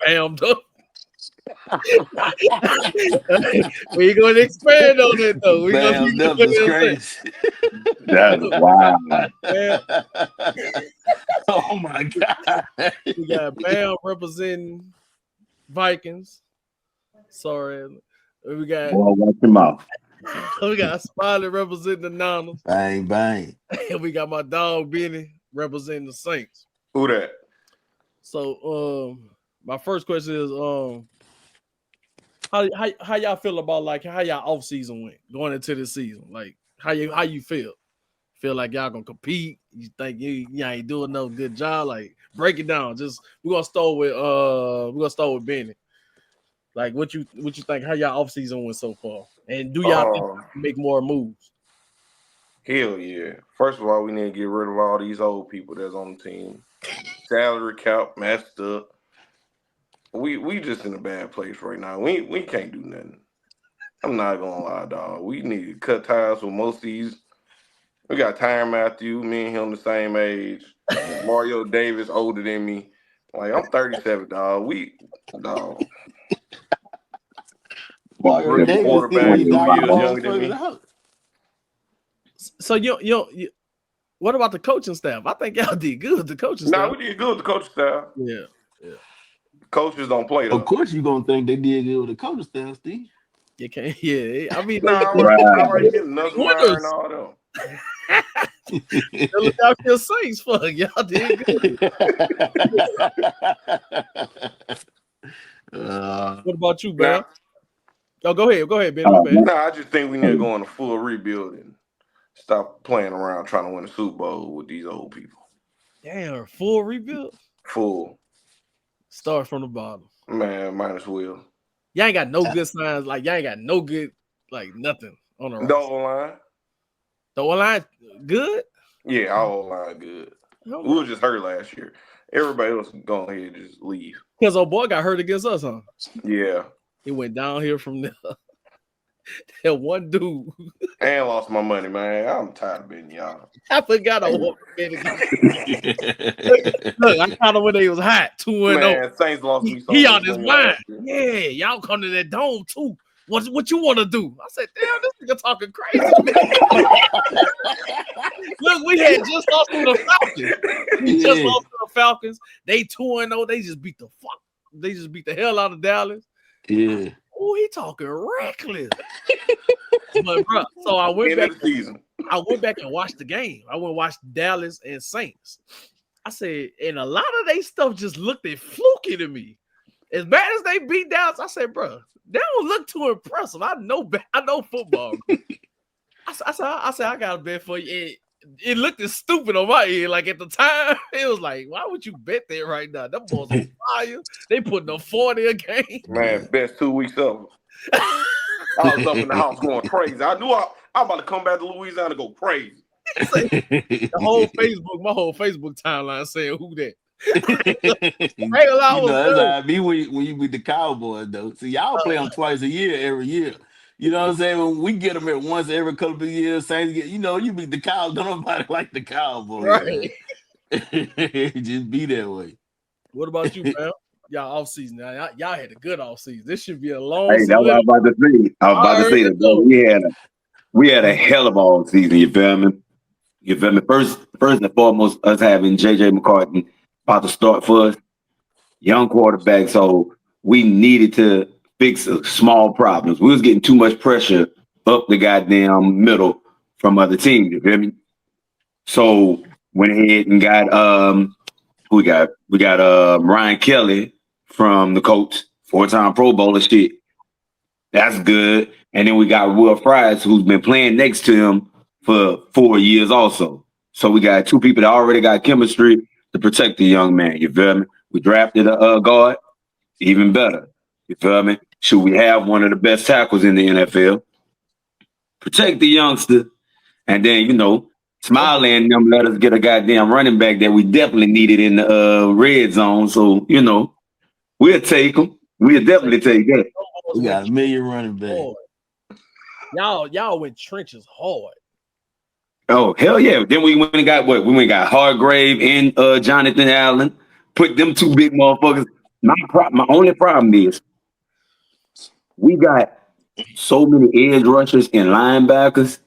Bam up. We going to expand on it though. We Bam up is crazy. That's wild. Oh my God. We got Bam representing Vikings. Sorry. We got watch your mouth. We got Smiley representing the Niners. Bang, bang. And we got my dog Benny representing the Saints. Who that? So my first question is how y'all feel about like how y'all off season went going into this season? Like how you feel? Feel like y'all gonna compete? You think you ain't doing no good job? Like break it down. Just we're gonna start with Benny. Like what you think? How y'all off season went so far? And do y'all think y'all can make more moves? Hell yeah! First of all, we need to get rid of all these old people that's on the team. Salary cap messed up. We just in a bad place right now. We can't do nothing. I'm not gonna lie, dog. We need to cut ties with most of these. We got Tyrann Mathieu, me and him the same age. Mario Davis older than me. Like I'm 37, dog. Dog. Mario Davis quarterback 2 years younger than me. So you what about the coaching staff? I think y'all did good with the coaching staff. We did good with the coaching staff. Yeah. Coaches don't play though. Of course you're gonna think they did good with the coaching staff, Steve. You can't, I mean, I already get another and all them. Look out your Saints, fuck y'all did good. What about you, man? Oh, go ahead, Ben. I just think we need to go on a full rebuild and stop playing around trying to win a Super Bowl with these old people. Damn, full rebuild? Full. Start from the bottom. Man, might as well. Y'all ain't got no good signs. Like, y'all ain't got no good, like, nothing on the roster. The O-line. The O-line good? Yeah, our O-line good. We were just hurt last year. Everybody else go ahead and just leave. Because old boy got hurt against us, huh? Yeah. He went down here from there. That one dude. And lost my money, man. I'm tired of being y'all. I forgot I walked in again. Look, I caught him when they was hot. 2-0. Man, Saints lost me so He much on his mind. Yeah, y'all come to that dome too. What you want to do? I said, damn, this nigga talking crazy. Look, we had just lost to the Falcons. They 2-0. They just beat the fuck. They just beat the hell out of Dallas. Yeah. Oh, he talking reckless. But bro, so I went back and watched the game. I went and watched Dallas and Saints. I said, and a lot of they stuff just looked at fluky to me. As bad as they beat Dallas, I said, bro, they don't look too impressive. I know football. I said, I got a bet for you. It looked as stupid on my end. Like at the time, it was like, why would you bet that right now? Them boys on fire. They putting up 40 a game. Man, best 2 weeks ever. I was up in the house going crazy. I knew I was about to come back to Louisiana and go crazy. My whole Facebook timeline saying who that. That's me when you beat the Cowboys though. See, y'all play them twice a year every year. You know what I'm saying? When we get them at once every couple of years, Saints get, you beat the Cowboys. Don't nobody like the Cowboys. Right. Just be that way. What about you, man? Y'all off season. Now, y'all had a good off season. This should be a long. Hey, that's what I was about to say. I was about to say that we had a hell of a all season. You feel me? First and foremost, us having JJ McCarthy about to start for us, young quarterback. So we needed to fix small problems. We was getting too much pressure up the goddamn middle from other teams. You feel me? So went ahead and got who we got? We got Ryan Kelly from the Colts, 4-time Pro Bowler shit. That's good. And then we got Will Fries, who's been playing next to him for 4 years also. So we got two people that already got chemistry to protect the young man. You feel me? We drafted a guard, even better. You feel me? Should we have one of the best tackles in the NFL? Protect the youngster. And then, Smiley and them let us get a goddamn running back that we definitely needed in the red zone. So, we'll take them. We'll definitely take that. We got a million running backs. Y'all went trenches hard. Oh, hell yeah. Then we went and got what? We went and got Hargrave and Jonathan Allen. Put them two big motherfuckers. My only problem is we got so many edge rushers and linebackers.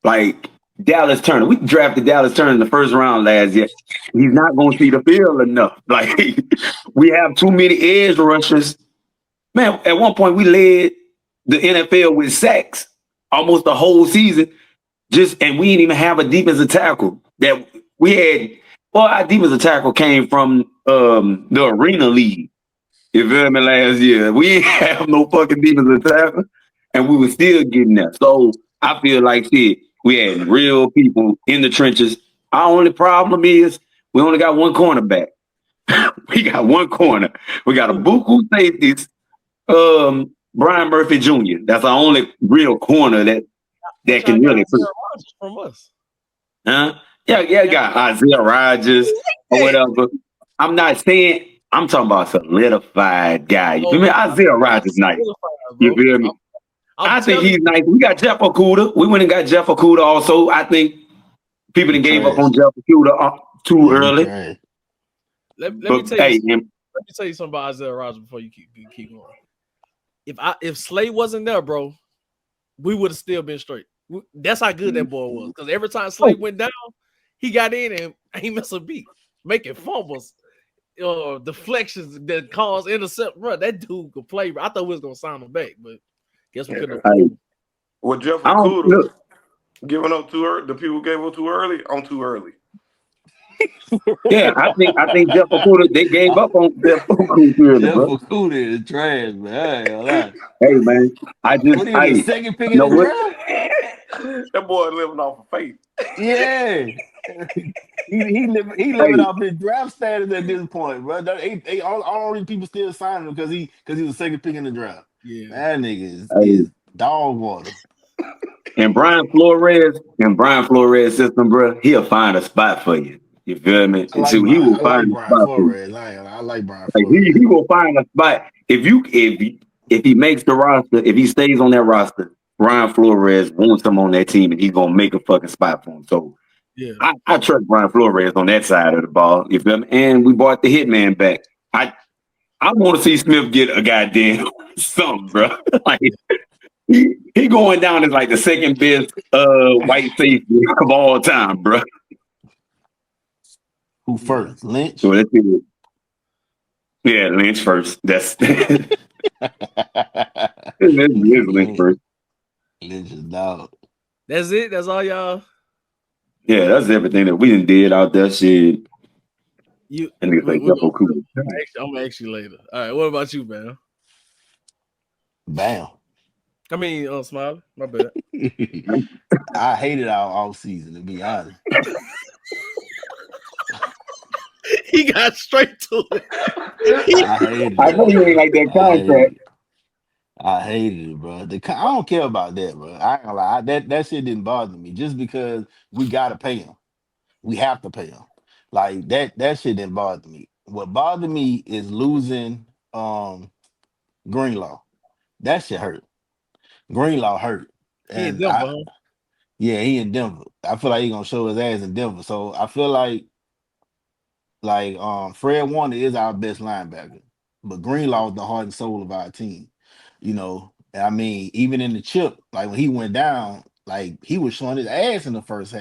Like Dallas Turner, we drafted Dallas Turner in the first round last year. He's not going to see the field enough. Like we have too many edge rushers. Man, at one point we led the NFL with sacks almost the whole season. And we didn't even have a defensive tackle that we had. Well, our defensive tackle came from the Arena League. You feel me? Last year, we didn't have no fucking defensive tackle, and we were still getting there. So I feel like shit. We had real people in the trenches. Our only problem is we only got one cornerback. We got one corner. We got a buku safeties. Brian Murphy Jr. That's our only real corner that can really from us. Huh? Yeah, got Isaiah Rodgers or whatever. I'm not saying I'm talking about solidified guy. You feel me? Isaiah Rodgers nice. You feel me? I think he's nice. We got Jeff Okuda. We went and got Jeff Okuda also. I think people that gave up on Jeff Okuda too early. Let me tell you something about Isaiah Rodgers before you keep going. If Slay wasn't there, bro, we would have still been straight. That's how good that boy was. Because every time Slay went down, he got in and he missed a beat, making fumbles, deflections that caused intercept. Bro, that dude could play. I thought we was gonna sign him back, but guess we couldn't. Well, Jeff Okuda giving up too early. The people gave up too early. I'm too early. Yeah, I think Jeff Okuda, they gave up on Jeff Okuda. Jeff Okuda is trash, man. Hey man, the second pick in the draft. That boy living off of faith. Yeah. he living off his draft status at this point, bro. All these people still signing him because he was second pick in the draft. Yeah, that nigga is dog water. And Brian Flores system, bro, he'll find a spot for you. You feel me? I like Brian Flores. I like Brian Flores. He will find a spot. If he makes the roster, if he stays on that roster, Brian Flores wants him on that team, and he's gonna make a fucking spot for him. So yeah, I trust Brian Flores on that side of the ball. You feel me? And we brought the hitman back. I want to see Smith get a goddamn something, bro. Like he going down as like the second best white safety of all time, bro. Who first? Lynch? So let's see. Yeah, Lynch first. That's Lynch first. Lynch is dog. That's it. That's all y'all. Yeah, that's everything that we did out there. Shit. I'm gonna ask you later. All right, what about you, man? Bam. I mean, Smiley. My bad. I hated our off season, to be honest. He got straight to it. I know you ain't like that contract. I hated it, bro. I don't care about that, bro. I ain't gonna lie. That shit didn't bother me. Just because we gotta pay him, we have to pay him. Like that shit didn't bother me. What bothered me is losing Greenlaw. That shit hurt. Greenlaw hurt. And he in Denver, yeah, he in Denver. I feel like he gonna show his ass in Denver. So I feel like Fred Warner is our best linebacker, but Greenlaw is the heart and soul of our team. You know, I mean, even in the chip, like when he went down, like he was showing his ass in the first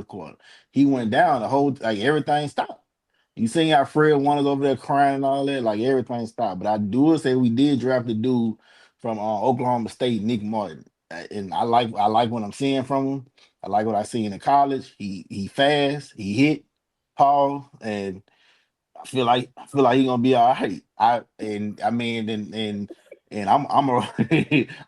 quarter. He went down, everything stopped. You seen how Fred Warner's over there crying and all that, like everything stopped. But I do say we did draft the dude from Oklahoma State, Nick Martin, and I like what I'm seeing from him. I like what I see in college. He fast, he hit, Paul, and I feel like he's gonna be all right. I'm a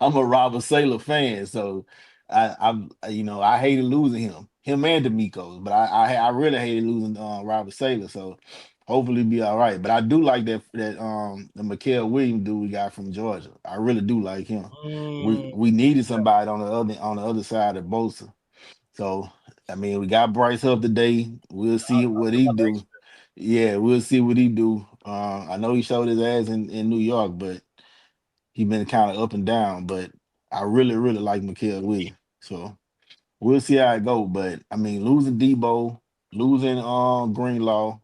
I'm a Robert Saylor fan, so I hated losing him and D'Amico, but I really hated losing Robert Saylor. So hopefully be all right. But I do like that the Mikael Williams dude we got from Georgia. I really do like him. We needed somebody on the other side of Bosa. So I mean, we got Bryce up today. We'll see what he do. Yeah, we'll see what he do. I know he showed his ass in New York, but he been kind of up and down. But I really, really like Mikael Williams. So we'll see how it go. But I mean, losing Debo, losing Greenlaw,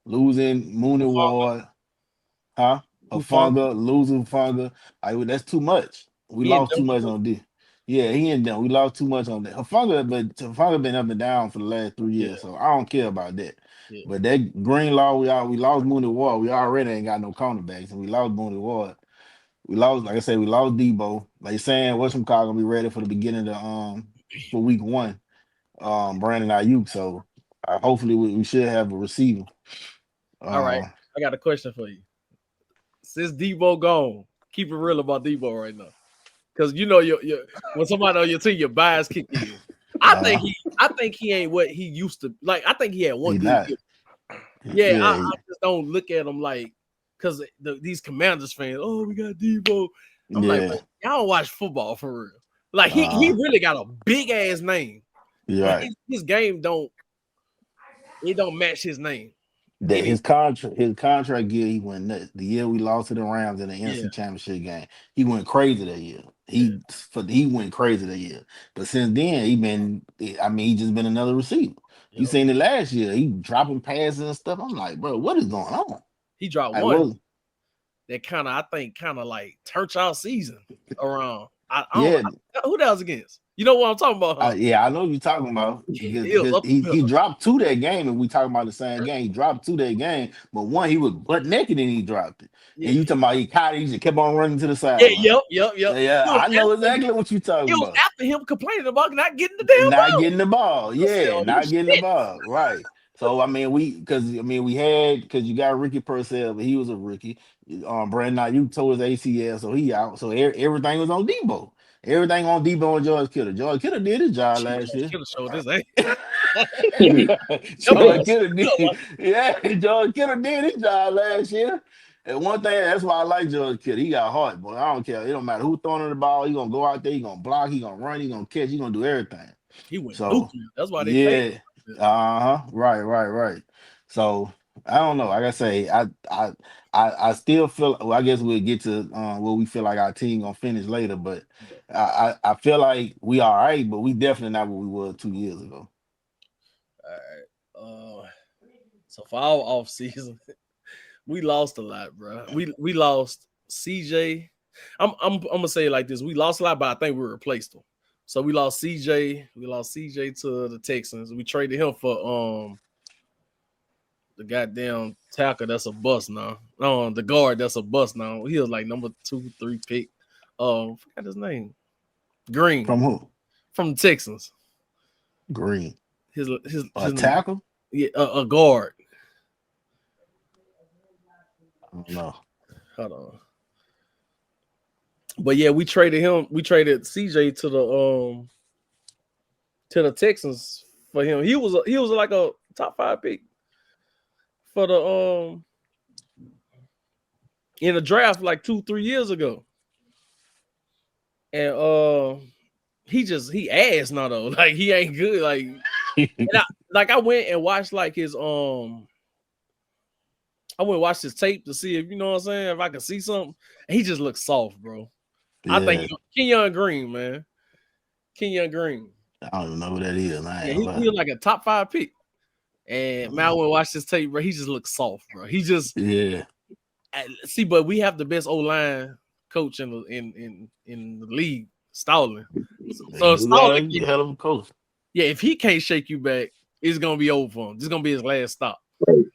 losing Mooney Ward, Huh? Hufanga? Hufanga, losing Hufanga. That's too much. We He in lost too Denver much too? on D. Yeah, he and them. We lost too much on that. Hufanga been up and down for the last 3 Yeah, years, so I don't care about that. yeah. But that Greenlaw, we lost Mooney Ward. We already ain't got no cornerbacks, and we lost Mooney Ward. We lost, like I said, we lost Debo. Like saying Whatchamacallit gonna be ready for the beginning of for week 1. Brandon Ayuk. So hopefully we should have a receiver. All right. I got a question for you. Since Debo gone, keep it real about Debo right now. Because you know your when somebody on your team, your bias kick in. I think he ain't what he used to like. I think he had one He good not. year. Yeah, I Yeah, just don't look at him like because these Commanders fans, oh, we got Debo. I'm like, yeah. y'all don't watch football for real. Like he really got a big ass name, You're but right. his game don't match his name. That his contract year, he went nuts. The year we lost to the Rams in the Yeah, NFC Championship game, he went crazy that year. yeah, He went crazy that year. But since then, he just been another receiver. You yep. seen it last year. He dropping passes and stuff. I'm like, bro, what is going on? He dropped I one was that I think like turned our season around. I don't yeah. know who that was against. You know what I'm talking about, huh? Yeah, I know what you're talking about. It was Because up the he middle. dropped 2 that game, and we talking about the same game. He dropped 2 that game, but one he was butt naked and he dropped it. Yeah, And you talking about he caught it, he just kept on running to the yeah, sideline. yep. Yeah, I know exactly what you're talking It was about. after him complaining about not getting the damn Not ball. getting the ball. I said, Yeah, oh, not getting the shit. ball. Right. So because you got Ricky Purcell, but he was a rookie. Brandon Ayuk tore his ACL, so he out. So everything was on Debo. Everything on Debo and George Kittle. George Kittle did his job last year. Should have showed this, ain't George Kittle did. Yeah, George Kittle did his job last year. And one thing, that's why I like George Kittle. He got heart, boy. I don't care. It don't matter who throwing the ball. He gonna go out there. He gonna block. He gonna run. He gonna catch. He gonna do everything. He went So nuclear. That's why they paid yeah, right. So I don't know. Like I say, I still feel. Well, I guess we'll get to where we feel like our team gonna finish later. But I feel like we all right, but we definitely not what we were 2 years ago. All right. So for our off season, we lost a lot, bro. We lost CJ. I'm gonna say it like this: we lost a lot, but I think we replaced him. So we lost CJ. We lost CJ to the Texans. We traded him for the goddamn tackle that's a bust now. The guard that's a bust now. He was like number 2, 3 pick. Forgot his name. Green From who? from the Texans. Green. His tackle? Yeah, a guard. I don't know. Hold on. But yeah, we traded him. We traded CJ to the Texans for him. He was like a top 5 pick for the in the draft like 2-3 years ago. And he ass now though. Like he ain't good. Like I went and watched like his I went and watched his tape to see if you know what I'm saying, if I could see something. And he just looks soft, bro. Yeah. I think Kenyon Green, man. Kenyon Green. I don't even know who that is. Yeah, he was like a top 5 pick. And man, I went and watched his tape, bro. He just looks soft, bro. He just see, but we have the best O-line coach in the league, Stalling. So Stalling, hell of a coach. Yeah, if he can't shake you back, it's gonna be over for him. This is gonna be his last stop.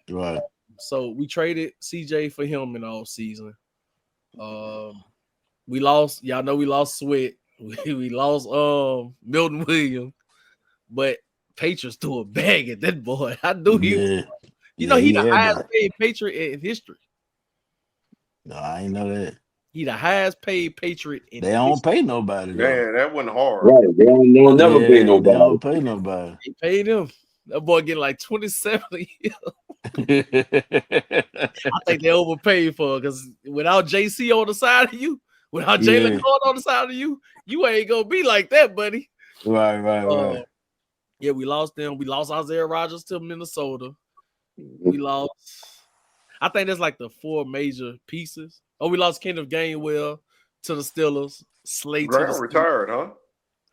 Right. So we traded CJ for him in the off season. We lost, y'all know we lost Sweat. We lost Milton Williams, but Patriots threw a bag at that boy. I knew he was. You know, he the highest paid Patriot in history. No, I ain't know that. He the highest paid Patriot in They don't pay nobody. Man, that wasn't hard. Right. They don't never pay nobody. They don't pay nobody. They paid him. That boy getting like 27 a year. I think they overpaid for it because without JC on the side of you, without Jalen Gordon on the side of you, you ain't gonna be like that, buddy. Right. Yeah, we lost them. We lost Isaiah Rodgers to Minnesota. We lost. I think that's like the 4 major pieces. Oh, we lost Kenneth Gainwell to the Steelers. Slate Brown to the retired, huh?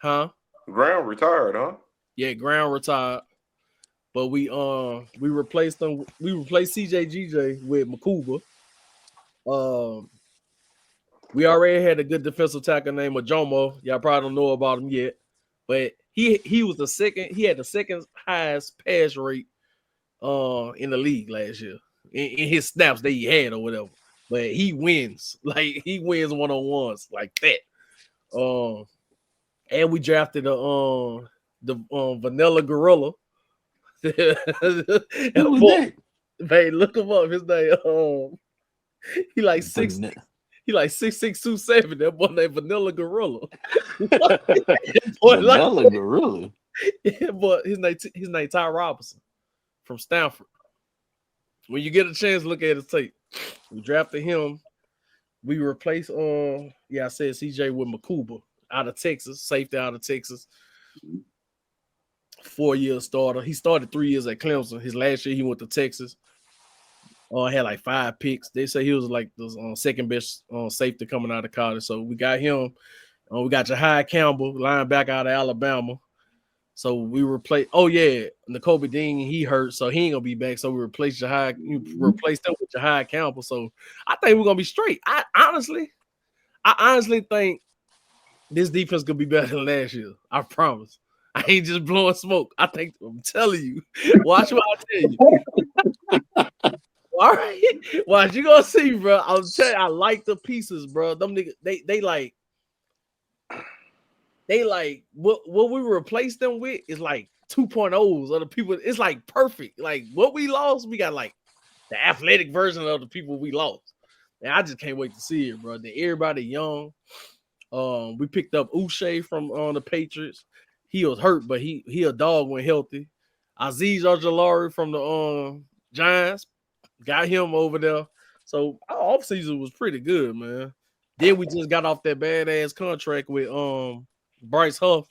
Huh? Brown retired, huh? Yeah, Brown retired. But we replaced them. We replaced CJ GJ with Makuba. We already had a good defensive tackle named Ajomo. Y'all probably don't know about him yet, but he was the second. He had the second highest pass rate in the league last year in his snaps that he had or whatever. But he wins, like he wins one-on-ones like that. And we drafted the Vanilla Gorilla. Who was that? Hey, look him up. His name he like 6. He like 6'6", 270. That boy named Vanilla Gorilla. Vanilla Gorilla. Yeah, but his name Ty Robinson from Stanford. When you get a chance, look at his tape. We drafted him. We replaced I said CJ with Makuba out of Texas, safety out of Texas. 4-year starter. He started 3 years at Clemson. His last year he went to Texas. Had like 5 picks. They say he was like the second best safety coming out of college. So we got him. We got Jahai Campbell, linebacker out of Alabama. So we replaced. Oh yeah, N'Kobe Dean, he hurt, so he ain't gonna be back. So we replaced Jahai. Replaced him with Jahai Campbell. So I think we're gonna be straight. I honestly think this defense could be better than last year. I promise. I ain't just blowing smoke. I'm telling you. Watch what I tell you. All right, watch, you gonna see, bro. I'll tell you, I like the pieces, bro. Them niggas, they like what we replaced them with is like 2.0s of the people. It's like perfect. Like what we lost, we got like the athletic version of the people we lost. And I just can't wait to see it, bro. Everybody young. We picked up Uche from the Patriots. He was hurt, but he a dog when healthy. Azeez Ojulari from the Giants. Got him over there. So our offseason was pretty good, man. Then we just got off that badass contract with Bryce Huff,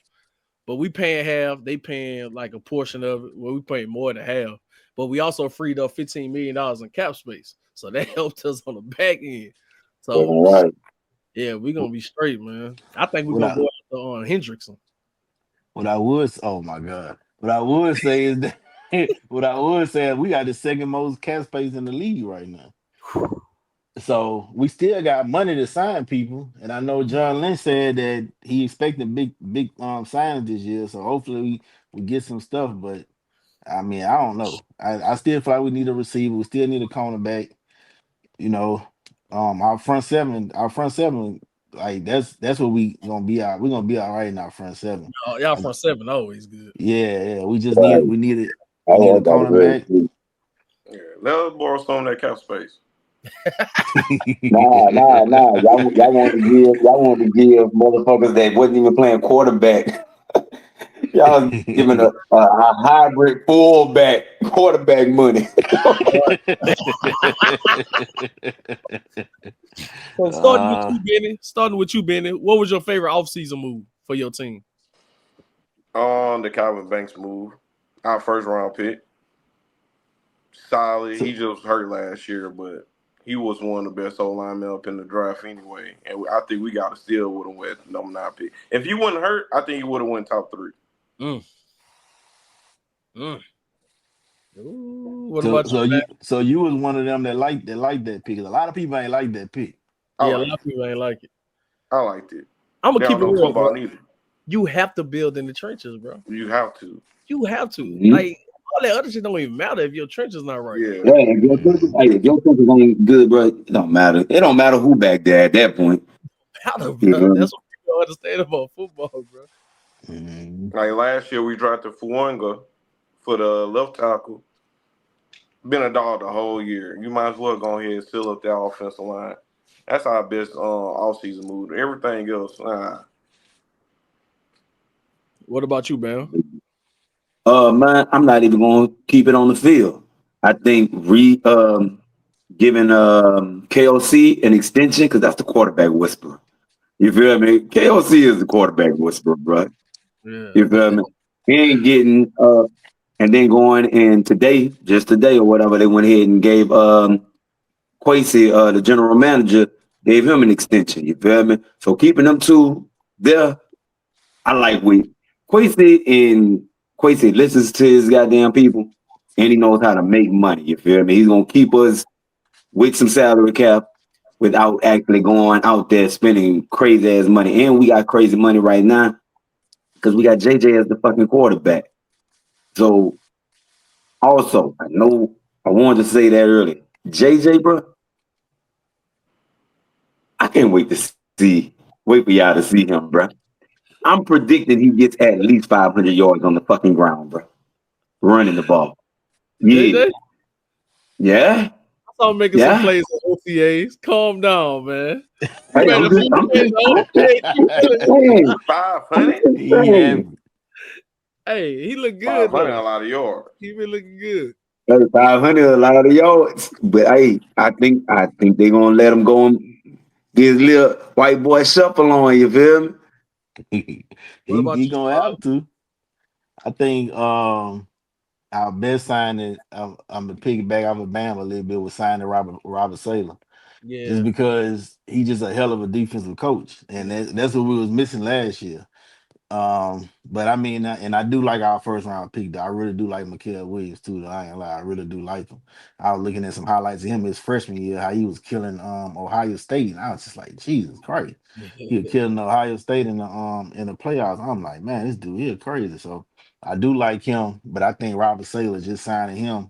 but we paying half. They paying like a portion of it. Well, we paying more than half. But we also freed up $15 million in cap space. So that helped us on the back end. So yeah, we're gonna be straight, man. I think we're gonna go after Hendrickson. What I would say is that we got the second most cap space in the league right now. So we still got money to sign people, and I know John Lynch said that he expecting big signings this year. So hopefully we get some stuff. But I mean, I don't know. I still feel like we need a receiver. We still need a cornerback. You know, our front seven, like that's what we gonna be out. We're gonna be all right in our front seven. Oh, y'all front seven always good. Yeah. We just need a cornerback. Yeah, let us borrow some of that cap space. Nah. Y'all want to give motherfuckers that wasn't even playing quarterback. Y'all giving a hybrid fullback quarterback money. So starting with you, Benny. What was your favorite offseason move for your team? The Calvin Banks move, our first round pick. Solid. He just hurt last year, but he was one of the best old linemen up in the draft anyway. And I think we got a steal with him with number 9 pick. If he wasn't hurt, I think he would have went top 3. Ooh, what about so you was one of them that liked that pick. A lot of people ain't like that pick. A lot of people ain't like it. I liked it. I'm gonna keep it real, bro. Neither. You have to build in the trenches, bro. You have to. Mm-hmm. Like all that other shit don't even matter if your trench is not right. Yeah, if your trenches ain't good, bro, it don't matter. It don't matter who back there at that point. Bro. That's what people understand about football, bro. Mm-hmm. Like last year, we drafted Fuanga for the left tackle. Been a dog the whole year. You might as well go ahead and seal up that offensive line. That's our best offseason move. Everything else, What about you, Bam? Man, I'm not even going to keep it on the field. I think giving KOC an extension, because that's the quarterback whisperer. You feel me? KOC is the quarterback whisperer, bro. Yeah. You feel me? He ain't getting and then going and just today or whatever, they went ahead and gave Kwesi, the general manager, gave him an extension. You feel me? So keeping them two there, I like Kwesi listens to his goddamn people, and he knows how to make money. You feel me? He's gonna keep us with some salary cap, without actually going out there spending crazy ass money. And we got crazy money right now because we got JJ as the fucking quarterback. So also, I know I wanted to say that earlier. JJ, bro, I can't wait for y'all to see him, bro. I'm predicting he gets at least 500 yards on the fucking ground, bro. Running the ball. Yeah. JJ? Yeah. I saw him making some plays on OTAs. Calm down, man. Hey, I'm just saying. 500? Hey, he look good. 500 a lot of yards. He been looking good. 500 a lot of yards, but hey, I think they're gonna let him go and get his little white boy shuffle on. You feel me? he gonna have to. I think our best signing, I'm gonna piggyback off of Bam a little bit, with signing Robert Saleh. Yeah, just because he's just a hell of a defensive coach, and that's what we was missing last year. But I mean, and I do like our first round pick. Though. I really do like Mikael Williams too. Though. I ain't lie, I really do like him. I was looking at some highlights of him his freshman year, how he was killing Ohio State, and I was just like, Jesus Christ, he was killing Ohio State in the playoffs. I'm like, man, this dude here crazy. So I do like him, but I think Robert Saleh, just signing him,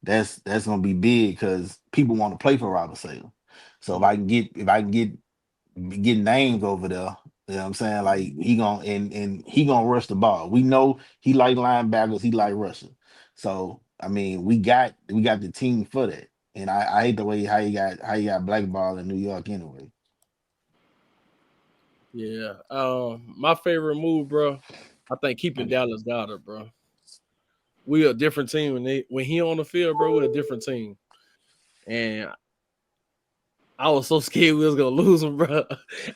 that's gonna be big because people want to play for Robert Saleh. So if I can get names over there, you know what I'm saying? Like he gonna rush the ball. We know he like linebackers, he like rushing. So I mean, we got the team for that. And I hate the way how he got blackballed in New York anyway. Yeah. My favorite move, bro, I think keeping Dallas Goedert, bro. We a different team when he on the field, bro. We're a different team. And I was so scared we was gonna lose him, bro.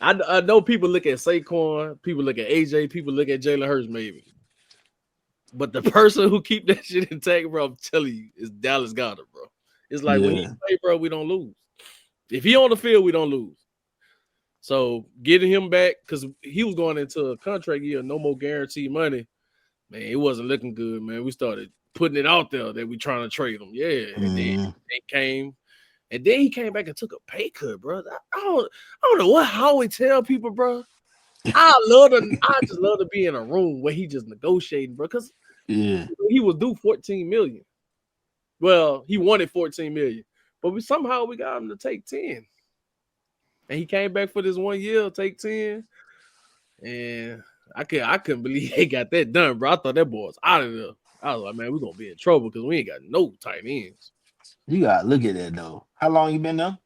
I know people look at Saquon, people look at AJ, people look at Jalen Hurts, maybe. But the person who keep that shit intact, bro, I'm telling you, is Dallas Goedert, bro. It's like when he play, bro, we don't lose. If he on the field, we don't lose. So getting him back, because he was going into a contract year, no more guaranteed money. Man, it wasn't looking good, man. We started putting it out there that we trying to trade him. Yeah. And then they came. And then he came back and took a pay cut, bro. I don't know how we tell people, bro. I just love to be in a room where he just negotiating, bro. Because he was due $14 million. Well, he wanted $14 million, but somehow we got him to take 10. And he came back for this 1 year, take 10. And I couldn't believe they got that done, bro. I thought that boy was out of there. I was like, man, we're gonna be in trouble because we ain't got no tight ends. You gotta look at that though. How long you been there?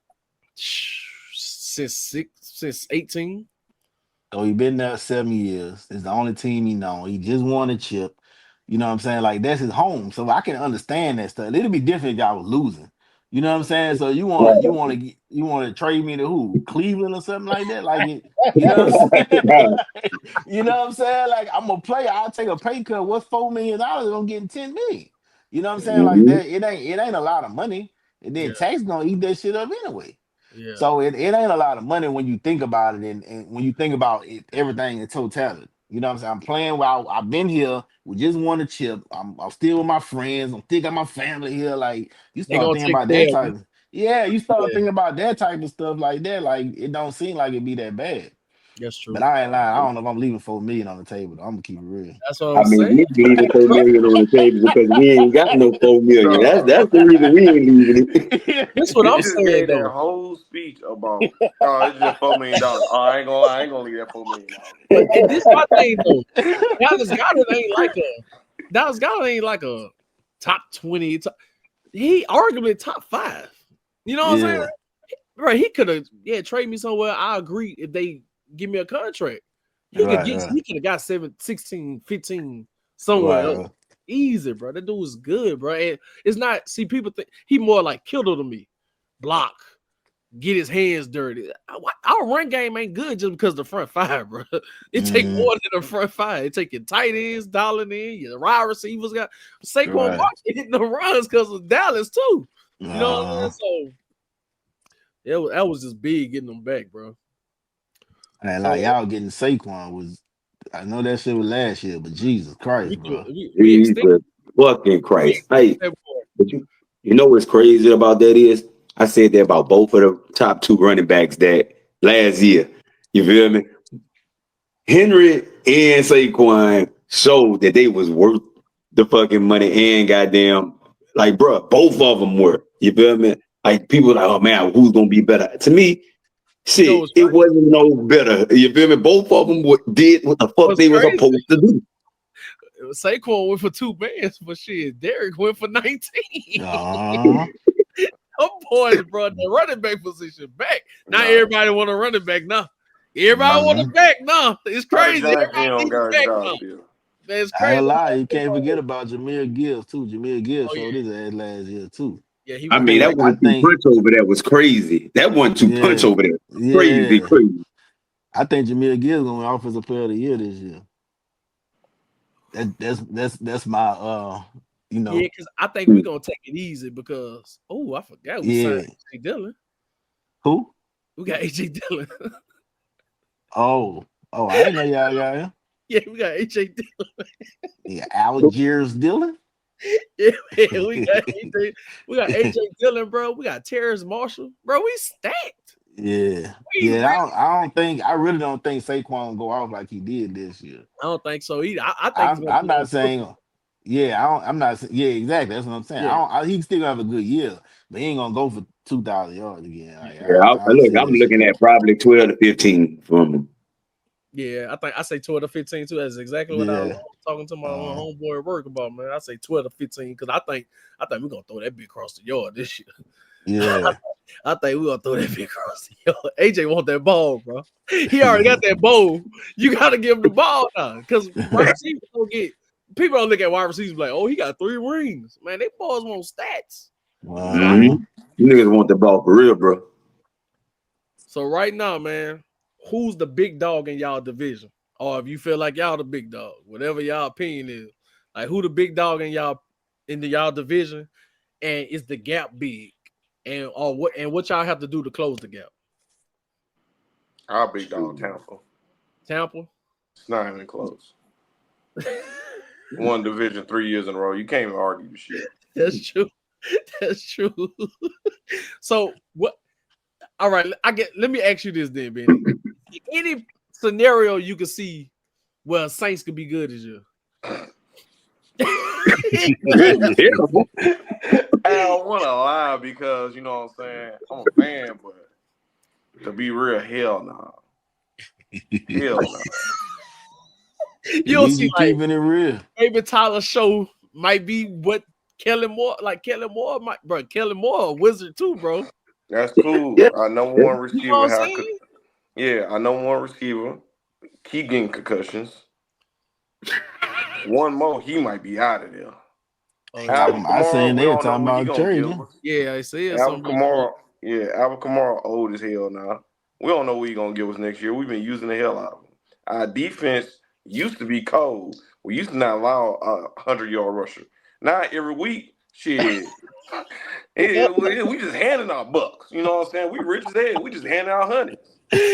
Since 18. So he been there 7 years. It's the only team he know. He just won a chip. You know what I'm saying? Like that's his home. So I can understand that stuff. It'd be different if y'all was losing. You know what I'm saying? So you want to trade me to who? Cleveland or something like that? Like it, you know what I'm saying? You know what I'm saying? Like I'm a player. I'll take a pay cut. What's $4 million? I'm getting 10 million. You know what I'm saying? Like that. It ain't a lot of money. And then tax gonna eat that shit up anyway. Yeah. So it ain't a lot of money when you think about it, and when you think about it, everything in totality. You know what I'm saying? I'm playing while I've been here. We just won a chip. I'm still with my friends. I'm still got my family here. Like you start thinking about that type of, you start thinking about that type of stuff like that. Like it don't seem like it'd be that bad. That's true. But I ain't lying. I don't know if I'm leaving $4 million on the table. I'm gonna keep it real. That's what I'm saying. We leaving $4 million on the table because we ain't got no $4 million. That's the reason we ain't leaving it. That's what I'm saying. Gave that whole speech about it's just $4 million. Oh, I ain't gonna leave that $4 million. And this is my thing though. Dallas Goedert ain't like a top 20. He arguably top 5. You know what I'm saying? Right, he could have trade me somewhere. I agree if they give me a contract. He could have got 16, 15 somewhere else. Easy, bro. That dude is good, bro. And it's not, people think he more like Kittle to me. Block, get his hands dirty. Our run game ain't good just because of the front 5, bro. It take more than the front 5. It take your tight ends, dialing in, your wide receivers got Saquon Barkley hitting the runs because of Dallas too. You know what I'm saying? So that was just big getting them back, bro. And like y'all getting Saquon was, I know that shit was last year, but Jesus Christ, bro. Jesus fucking Christ. Hey, but you know what's crazy about that is I said that about both of the top 2 running backs that last year. You feel me? Henry and Saquon showed that they was worth the fucking money and goddamn, like, bro, both of them were. You feel me? Like, people like, oh man, who's gonna be better? To me, shit, it wasn't no better. You feel me? Both of them did what the fuck they were supposed to do. Saquon went for 2 bands, but shit, Derek went for 19. Them boys, bro, the running back position back. Now everybody want a running back now. Everybody want a back now. It's crazy. Everybody got back now. That's crazy. I ain't lie, you can't forget about Jameer Gibbs too. Jameer Gibbs showed his ass last year too. Yeah, I mean, that one punch over there was crazy. That 1-2 punch over there, crazy. I think Jameer Gibbs gonna win Offensive Player of the Year this year. That's my you know. Yeah, because I think we're gonna take it easy because I forgot we signed AJ Dillon. Who? We got AJ Dillon. I didn't know y'all got him. Yeah, we got AJ Dillon. Yeah, Algiers Dillon. Yeah, man, we got AJ Dillon, bro. We got Terrace Marshall, bro. We stacked. Yeah, I really don't think Saquon will go off like he did this year. I don't think so either. I think I'm not saying. Yeah, I'm not. Yeah, exactly. That's what I'm saying. Yeah. He still gonna have a good year, but he ain't gonna go for 2,000 yards again. I'm looking at probably 12 to 15 from him. Yeah, I say 12 to 15 too. That's exactly what I was talking to my homeboy at work about, man. I say 12 to 15 because I think we're gonna throw that big across the yard this year. Yeah. I think we're gonna throw that big across the yard. AJ want that ball, bro. He already got that bowl. You gotta give him the ball now. Because wide receivers don't get people don't look at wide receivers like, oh, he got 3 rings. Man, they balls want stats. You niggas want the ball for real, bro. So right now, man, who's the big dog in y'all division? Or if you feel like y'all the big dog, whatever y'all opinion is, like who the big dog in y'all division, and is the gap big, and what y'all have to do to close the gap? Our big dog, Tampa. Tampa? It's not even close. Won division 3 years in a row. You can't even argue with shit. That's true. That's true. So what? All right, let me ask you this then, Benny. Any scenario you could see where Saints could be good this year? I don't want to lie because you know what I'm saying. I'm a fan, but to be real, hell no. Hell no. You'll see, like, keeping it real. Maybe Tyler Show might be what Kellen Moore might, Kellen Moore a wizard too, bro. That's cool. I know one receiver. You know what I'm saying? I know one receiver. Keep getting concussions. One more, he might be out of there. I seen they talking about trading. Yeah, I see it. Alvin Kamara old as hell now. We don't know what he's gonna give us next year. We've been using the hell out of him. Our defense used to be cold. We used to not allow a 100-yard rusher. Now every week, shit, we just handing out bucks. You know what I'm saying? We rich as hell. We just handing out hundreds. I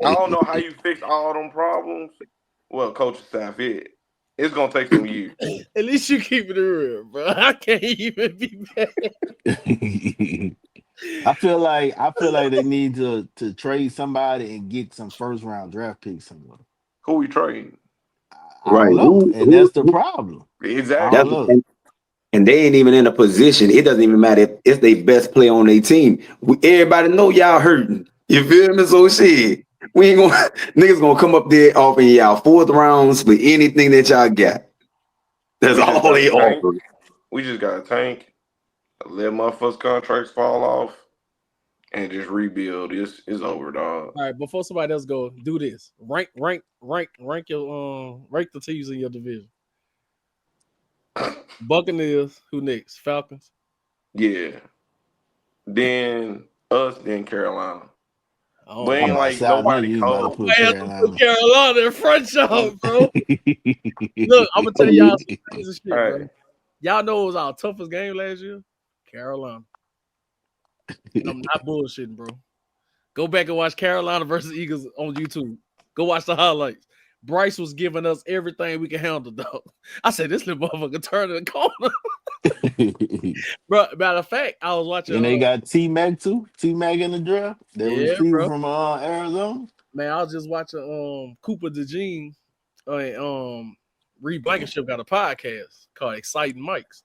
don't know how you fix all them problems. Well, coaching staff, it's gonna take some years. At least you keep it real, bro. I can't even be mad. I feel like they need to trade somebody and get some first-round draft picks somewhere. Who we trading? I don't know, and that's the problem. Exactly. And they ain't even in a position. It doesn't even matter if it's their best player on their team. Everybody know y'all hurting. You feel me? So shit. We ain't gonna niggas gonna come up there offering y'all 4th rounds for anything that y'all got. That's all they offer. We just got a tank, let motherfuckers' contracts fall off, and just rebuild. It's over, dog. All right, before somebody else go, do this. Rank your rank the teams in your division. Buccaneers, who next? Falcons. Yeah. Then us, then Carolina. Oh, but ain't like nobody cold. Carolina in front y'all, bro. Look, I'm gonna tell y'all some crazy shit, bro. Y'all know it was our toughest game last year? Carolina. And I'm not bullshitting, bro. Go back and watch Carolina versus Eagles on YouTube. Go watch the highlights. Bryce was giving us everything we can handle, though. I said, this little motherfucker turned in the corner. Bro, matter of fact, I was watching. And they got T-Mac too. T-Mac in the draft. That receiver from Arizona. Man, I was just watching Cooper DeJean Reed Blankenship got a podcast called Exciting Mics.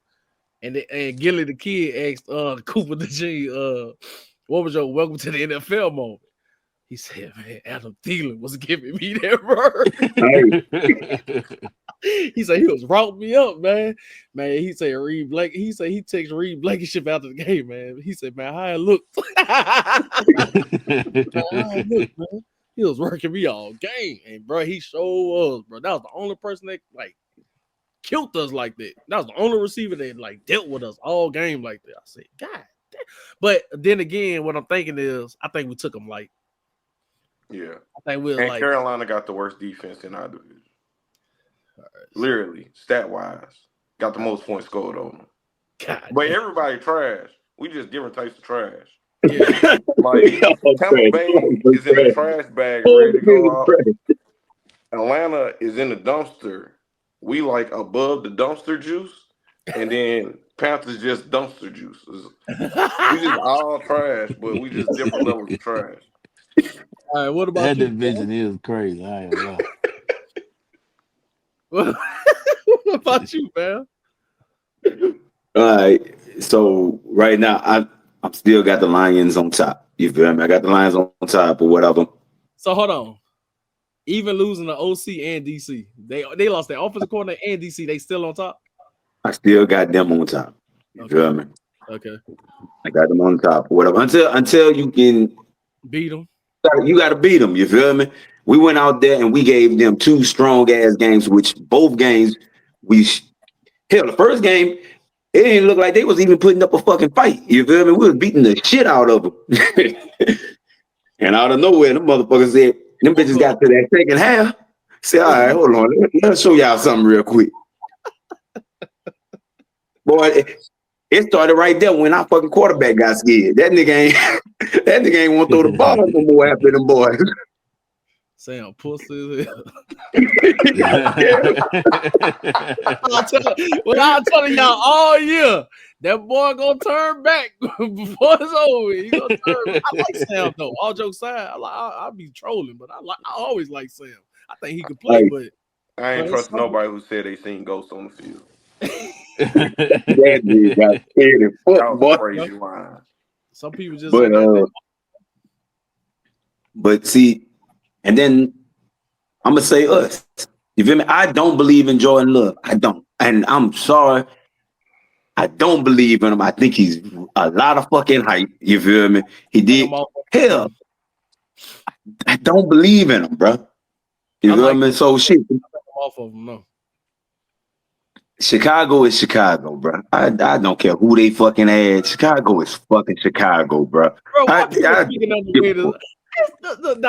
And Gilly the Kid asked Cooper DeJean, what was your welcome to the NFL moment? He said, man, Adam Thielen was giving me that word. He said he was routing me up, man. Man, he said he said he takes Reed Blankenship out of the game, man. He said, man, how I looked. Man. He was working me all game. And bro, he sure was, bro. That was the only person that like killed us like that. That was the only receiver that like dealt with us all game like that. I said, God damn. But then again, what I'm thinking is I think we took him like. Yeah. I think we're like Carolina got the worst defense in our division. Right. Literally, stat-wise. Got the most points scored on them. God, but everybody trash. We just different types of trash. Yeah. Like Tampa Bay is in a trash bag ready to go out. Atlanta is in the dumpster. We like above the dumpster juice. And then Panthers just dumpster juice. We just all trash, but we just different levels of trash. All right, what about that you, division is crazy. I ain't know. What about you, man? All right. So right now, I'm still got the Lions on top. You feel me? I got the Lions on top or whatever. So hold on. Even losing the OC and DC, they lost their offensive coordinator and DC. They still on top. I still got them on top. You feel me? Okay. I got them on top or whatever. Until you can beat them. You got to beat them. You feel me? We went out there and we gave them 2 strong ass games, which both games hell, the first game, it didn't look like they was even putting up a fucking fight. You feel me? We was beating the shit out of them. And out of nowhere, them motherfuckers said, them bitches got to that second half. Say, all right, hold on. Let's show y'all something real quick. Boy, it started right there when our fucking quarterback got scared. That nigga ain't want to throw the ball no more after them boys. Sam, pussy. I'm telling y'all all year, that boy gonna turn back before it's over. He gonna turn. I like Sam though. All jokes aside, I'll be trolling, but I always like Sam. I think he could play, but I ain't trust nobody who said they seen ghosts on the field. That dude got scared and fuck, boy. Crazy line. Some people just but see, and then I'm gonna say us. You feel me? I don't believe in Jordan Love. I don't, and I'm sorry. I don't believe in him. I think he's a lot of fucking hype. You feel me? He did. Hell, I don't believe in him, bro. You feel me? So shit. Off of him, no. Chicago is Chicago, bro. I don't care who they fucking had. Chicago is fucking Chicago, bro. The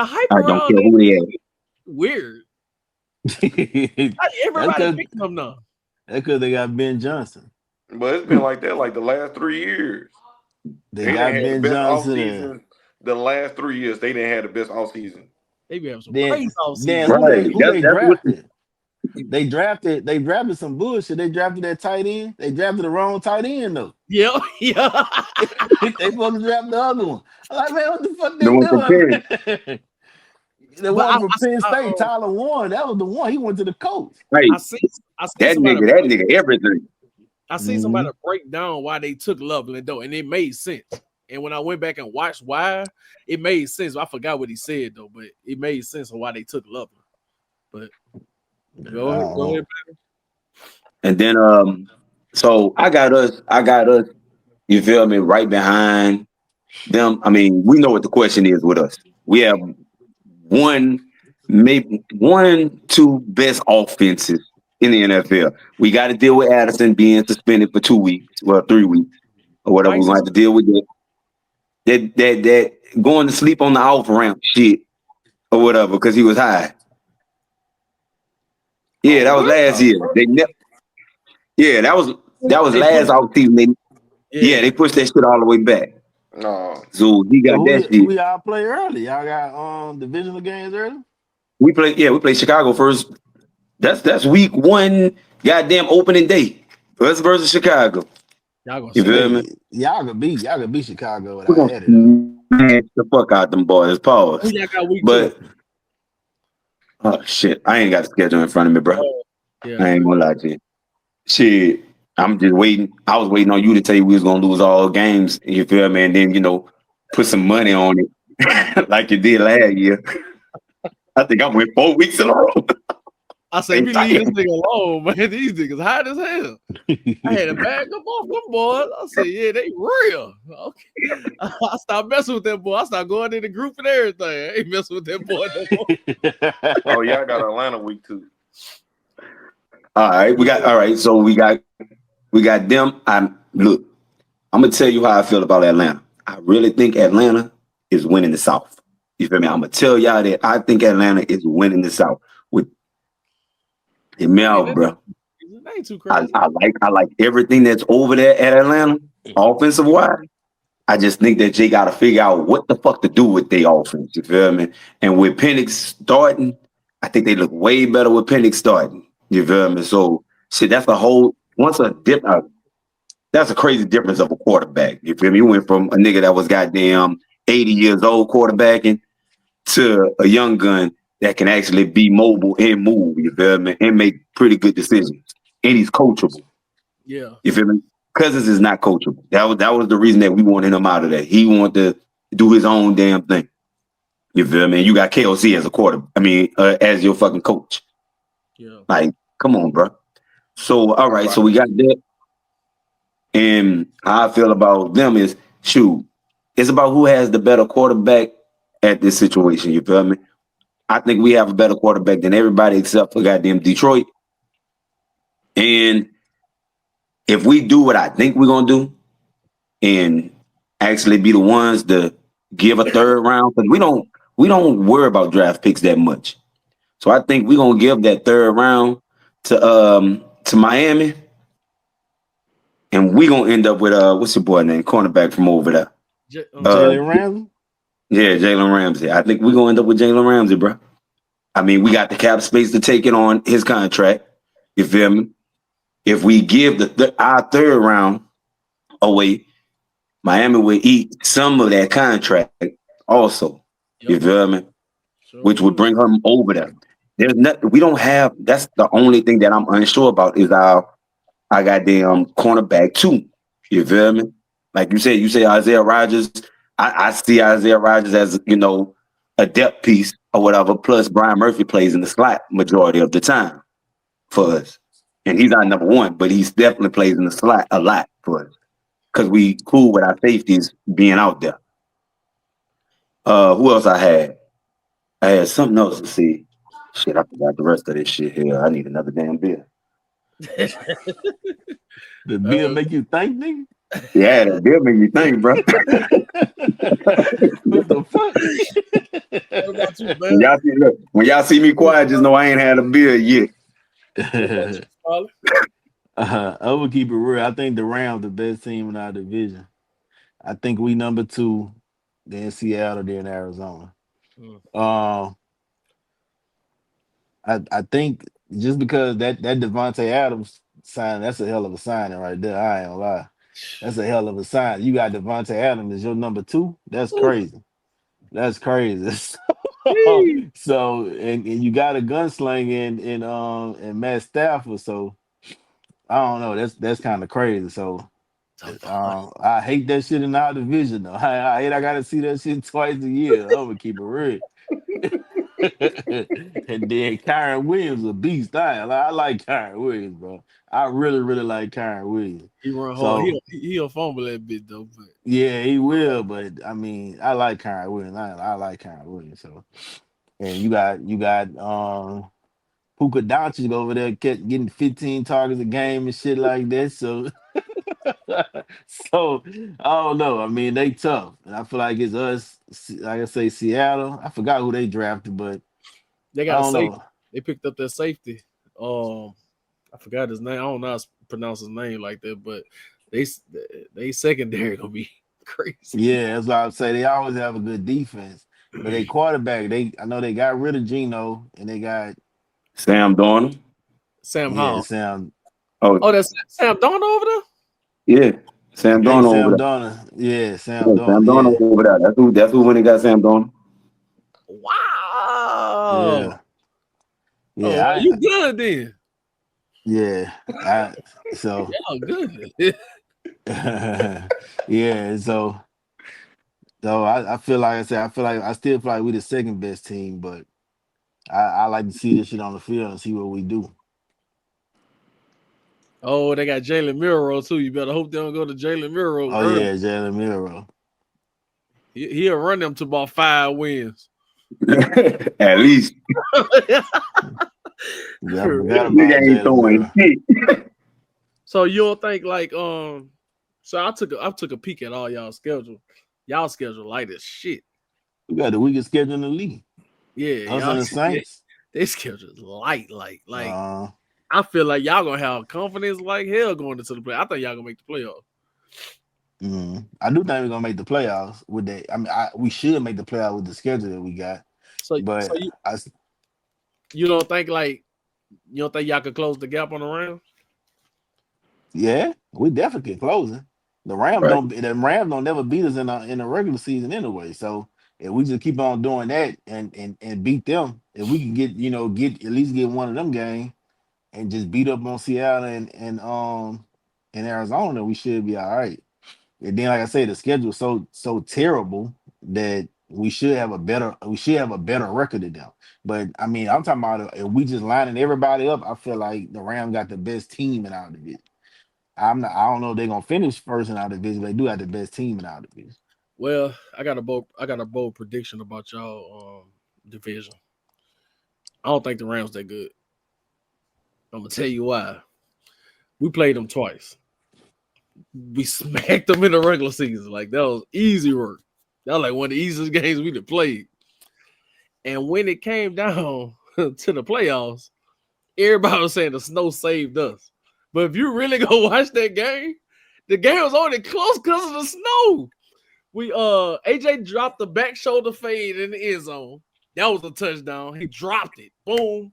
hype I don't care who they had. Weird. Everybody picking them now. That's because they got Ben Johnson. But it's been like that like the last 3 years. They got Ben Johnson. The last 3 years, they didn't have the best offseason. They be having some crazy offseason. Who they drafted? They drafted some bullshit. They drafted that tight end. They drafted the wrong tight end though. Yeah. They supposed to draft the other one. I'm like, man, what the fuck they doing? The one from Penn State, Tyler Warren. That was the one. He went to the coach. Right. I see that nigga, everything. I seen somebody break down why they took Loveland though, and it made sense. And when I went back and watched why, it made sense. I forgot what he said though, but it made sense of why they took Loveland. But go ahead, baby. And then so I got us, you feel me, right behind them. I mean, we know what the question is with us. We have maybe 1-2 best offenses in the NFL. We got to deal with Addison being suspended for 2 weeks, 3 weeks, or whatever. We're going to have to deal with that going to sleep on the off ramp shit or whatever because he was high. Yeah, that was last year. That was last offseason. They pushed that shit all the way back. No. So he got that shit. We all play early. Y'all got divisional games early? We play Chicago first. That's week 1, goddamn opening day. Us versus Chicago. Y'all gonna You feel me? Y'all could beat Chicago We're without gonna edit though. smash the fuck out them boys. Pause. Who y'all got week 2? But oh shit, I ain't got the schedule in front of me, bro. Yeah. I ain't gonna lie to you. Shit, I'm just waiting. I was waiting on you to tell you we was gonna lose all games. You feel me? And then put some money on it, like you did last year. I think I went 4 weeks in a row. I say we leave this nigga alone, man. These niggas hot as hell. I had to bag them off them boys. I said, yeah, they real. Okay. I stopped messing with them boy. I stopped going in the group and everything. I ain't messing with them boy no more. Oh, y'all got Atlanta week 2. All right. So we got them. I'm gonna tell you how I feel about Atlanta. I really think Atlanta is winning the South. You feel me? I'm gonna tell y'all that I think Atlanta is winning the South. Hit me out, bro. It ain't too crazy. I like everything that's over there at Atlanta, offensive wise. I just think that they got to figure out what the fuck to do with their offense. You feel me? And with Penix starting, I think they look way better with Penix starting. You feel me? So shit, that's a crazy difference of a quarterback. You feel me? You went from a nigga that was goddamn 80 years old quarterbacking to a young gun that can actually be mobile and move, you feel me, and make pretty good decisions. And he's coachable. Yeah. You feel me? Cousins is not coachable. That was the reason that we wanted him out of there. He wanted to do his own damn thing. You feel me? You got KOC as a as your fucking coach. Yeah. Like, come on, bro. So, all right. So we got that. And how I feel about them is, shoot, it's about who has the better quarterback at this situation. You feel me? I think we have a better quarterback than everybody except for goddamn Detroit. And if we do what I think we're gonna do and actually be the ones to give a third round, because we don't worry about draft picks that much. So I think we're gonna give that third round to Miami. And we're gonna end up with what's your boy name? Cornerback from over there. Jalen Ramsey? Yeah, Jalen Ramsey. I think we're gonna end up with Jalen Ramsey, bro. I mean, we got the cap space to take it on his contract. You feel me? If we give our third round away, Miami will eat some of that contract also. Yep. You feel me? Sure. Which would bring him over there. There's nothing we don't have. That's the only thing that I'm unsure about is our goddamn cornerback too. You feel me? Like you say Isaiah Rodgers. I see Isaiah Rodgers as a depth piece or whatever. Plus Brian Murphy plays in the slot majority of the time for us. And he's not number one, but he's definitely plays in the slot a lot for us. Because we cool with our safeties being out there. Who else I had? I had something else to see. Shit, I forgot the rest of this shit here. I need another damn beer. The beer make you think, nigga? Yeah, the beer make you think, bro. What the fuck? What about you, when y'all see me quiet, just know I ain't had a beer yet. I would keep it real. I think the Rams the best team in our division. I think we number 2, then Seattle, then Arizona. I think just because that Devontae Adams sign, that's a hell of a signing right there. I ain't gonna lie. That's a hell of a sign. You got Devontae Adams as your number 2. That's crazy. That's crazy. So and you got a gunslinger in Matt Stafford. So I don't know. That's kind of crazy. So I hate that shit in our division though. I hate I gotta see that shit twice a year. I'm gonna keep it real. And then Kyron Williams a beast. I like Kyron Williams, bro. I really, really like Kyron Williams. He run hard. He'll fumble that bit though. But yeah, he will. But I mean, I like Kyron Williams. I like Kyron Williams. So, and you got Puka Doncic over there kept getting 15 targets a game and shit like that. So, so I don't know. I mean, they tough, and I feel like it's us. Like I say, Seattle. I forgot who they drafted, but they got a safety. They picked up their safety. I forgot his name. I don't know how to pronounce his name like that, but they secondary gonna be crazy. Yeah, that's what I would say. They always have a good defense. But they quarterback, I know they got rid of Geno and they got Sam Darnold. Sam yeah, Howell. Sam. Oh, that's Sam Darnold over there? Yeah, Sam I think Darnold Sam over there. Darnold. Yeah, Sam Yeah, Sam Darnold. Darnold over there. That's who when they got Sam Darnold. Wow. Yeah. Oh, Yeah, you good then? so Y'all good. yeah, so I feel like I said, I still feel like we the second best team, but I like to see this shit on the field and see what we do. Oh, they got Jalen Milroe too. You better hope they don't go to Jalen Milroe. Oh early. yeah, Jalen Milroe. He'll run them to about 5 wins. At least. I forgot about Nigga ain't Jalen throwing Milroe. shit. So you don't think like so I took a peek at all y'all schedule. Y'all schedule light as shit. We got the weakest schedule in the league. Yeah, Us and the Saints. They schedule is light. I feel like y'all gonna have confidence like hell going into the play. I think y'all gonna make the playoffs. I do think we're gonna make the playoffs with that. I mean, we should make the playoffs with the schedule that we got. But you don't think y'all could close the gap on the Rams? Yeah, we definitely closing. The Rams don't never beat us in the regular season anyway. So if we just keep on doing that and beat them, if we can get at least get one of them games and just beat up on Seattle and Arizona, then we should be all right. And then, like I say, the schedule is so terrible that we should have a better record than them. But I mean, I'm talking about if we just lining everybody up, I feel like the Rams got the best team in our division. I don't know if they're gonna finish first in our division, but they do have the best team in our division. Well, I got a bold prediction about y'all division. I don't think the Rams that good. I'm gonna tell you why. We played them twice. We smacked them in the regular season. Like that was easy work. That was like one of the easiest games we done played. And when it came down to the playoffs, everybody was saying the snow saved us. But if you really go watch that game, the game was only close because of the snow. We AJ dropped the back shoulder fade in the end zone. That was a touchdown. He dropped it. Boom.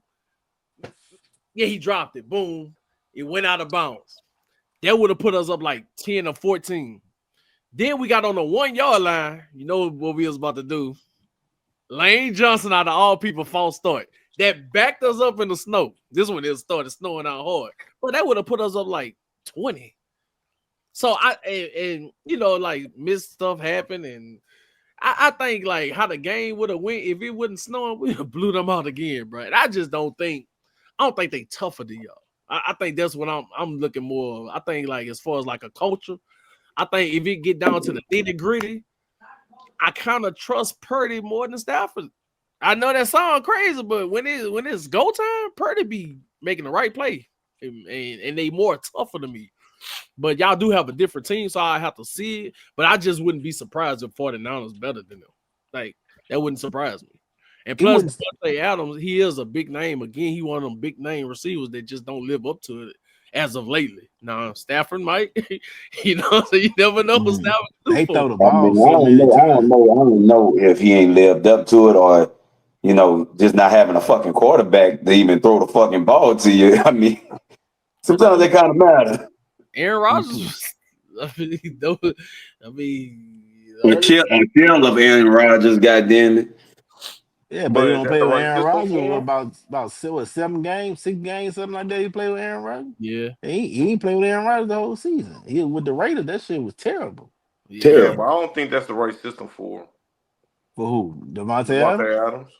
Yeah, he dropped it. Boom. It went out of bounds. That would have put us up like 10 or 14. Then we got on the 1 yard line. You know what we was about to do. Lane Johnson out of all people false start. That backed us up in the snow. This one it started snowing out hard. But that would have put us up like 20. So like missed stuff happened. And I think like how the game would have went if it wasn't snowing, we would have blew them out again, bro. And I don't think they tougher than y'all. I think that's what I'm looking more of. I think like as far as like a culture, I think if it get down to the nitty-gritty, I kind of trust Purdy more than Stafford. I know that sounds crazy, but when it's go time, Purdy be making the right play. And they more tougher than me. But y'all do have a different team, so I have to see it. But I just wouldn't be surprised if 49ers better than them. Like, that wouldn't surprise me. And plus, Devontae Adams, he is a big name. Again, he one of them big name receivers that just don't live up to it as of lately. Now, Stafford might, so you never know what Stafford do. They throw the I don't know if he ain't lived up to it or, just not having a fucking quarterback to even throw the fucking ball to you. I mean, sometimes they kind of matter. Aaron Rodgers, a chill of Aaron Rodgers, goddamn it. Yeah, but you don't play with Aaron Rodgers about 7 games, 6 games, something like that. He played with Aaron Rodgers. Yeah, he ain't played with Aaron Rodgers the whole season. He with the Raiders, that shit was terrible. Yeah, but I don't think that's the right system for him. For who? Devontae Adams.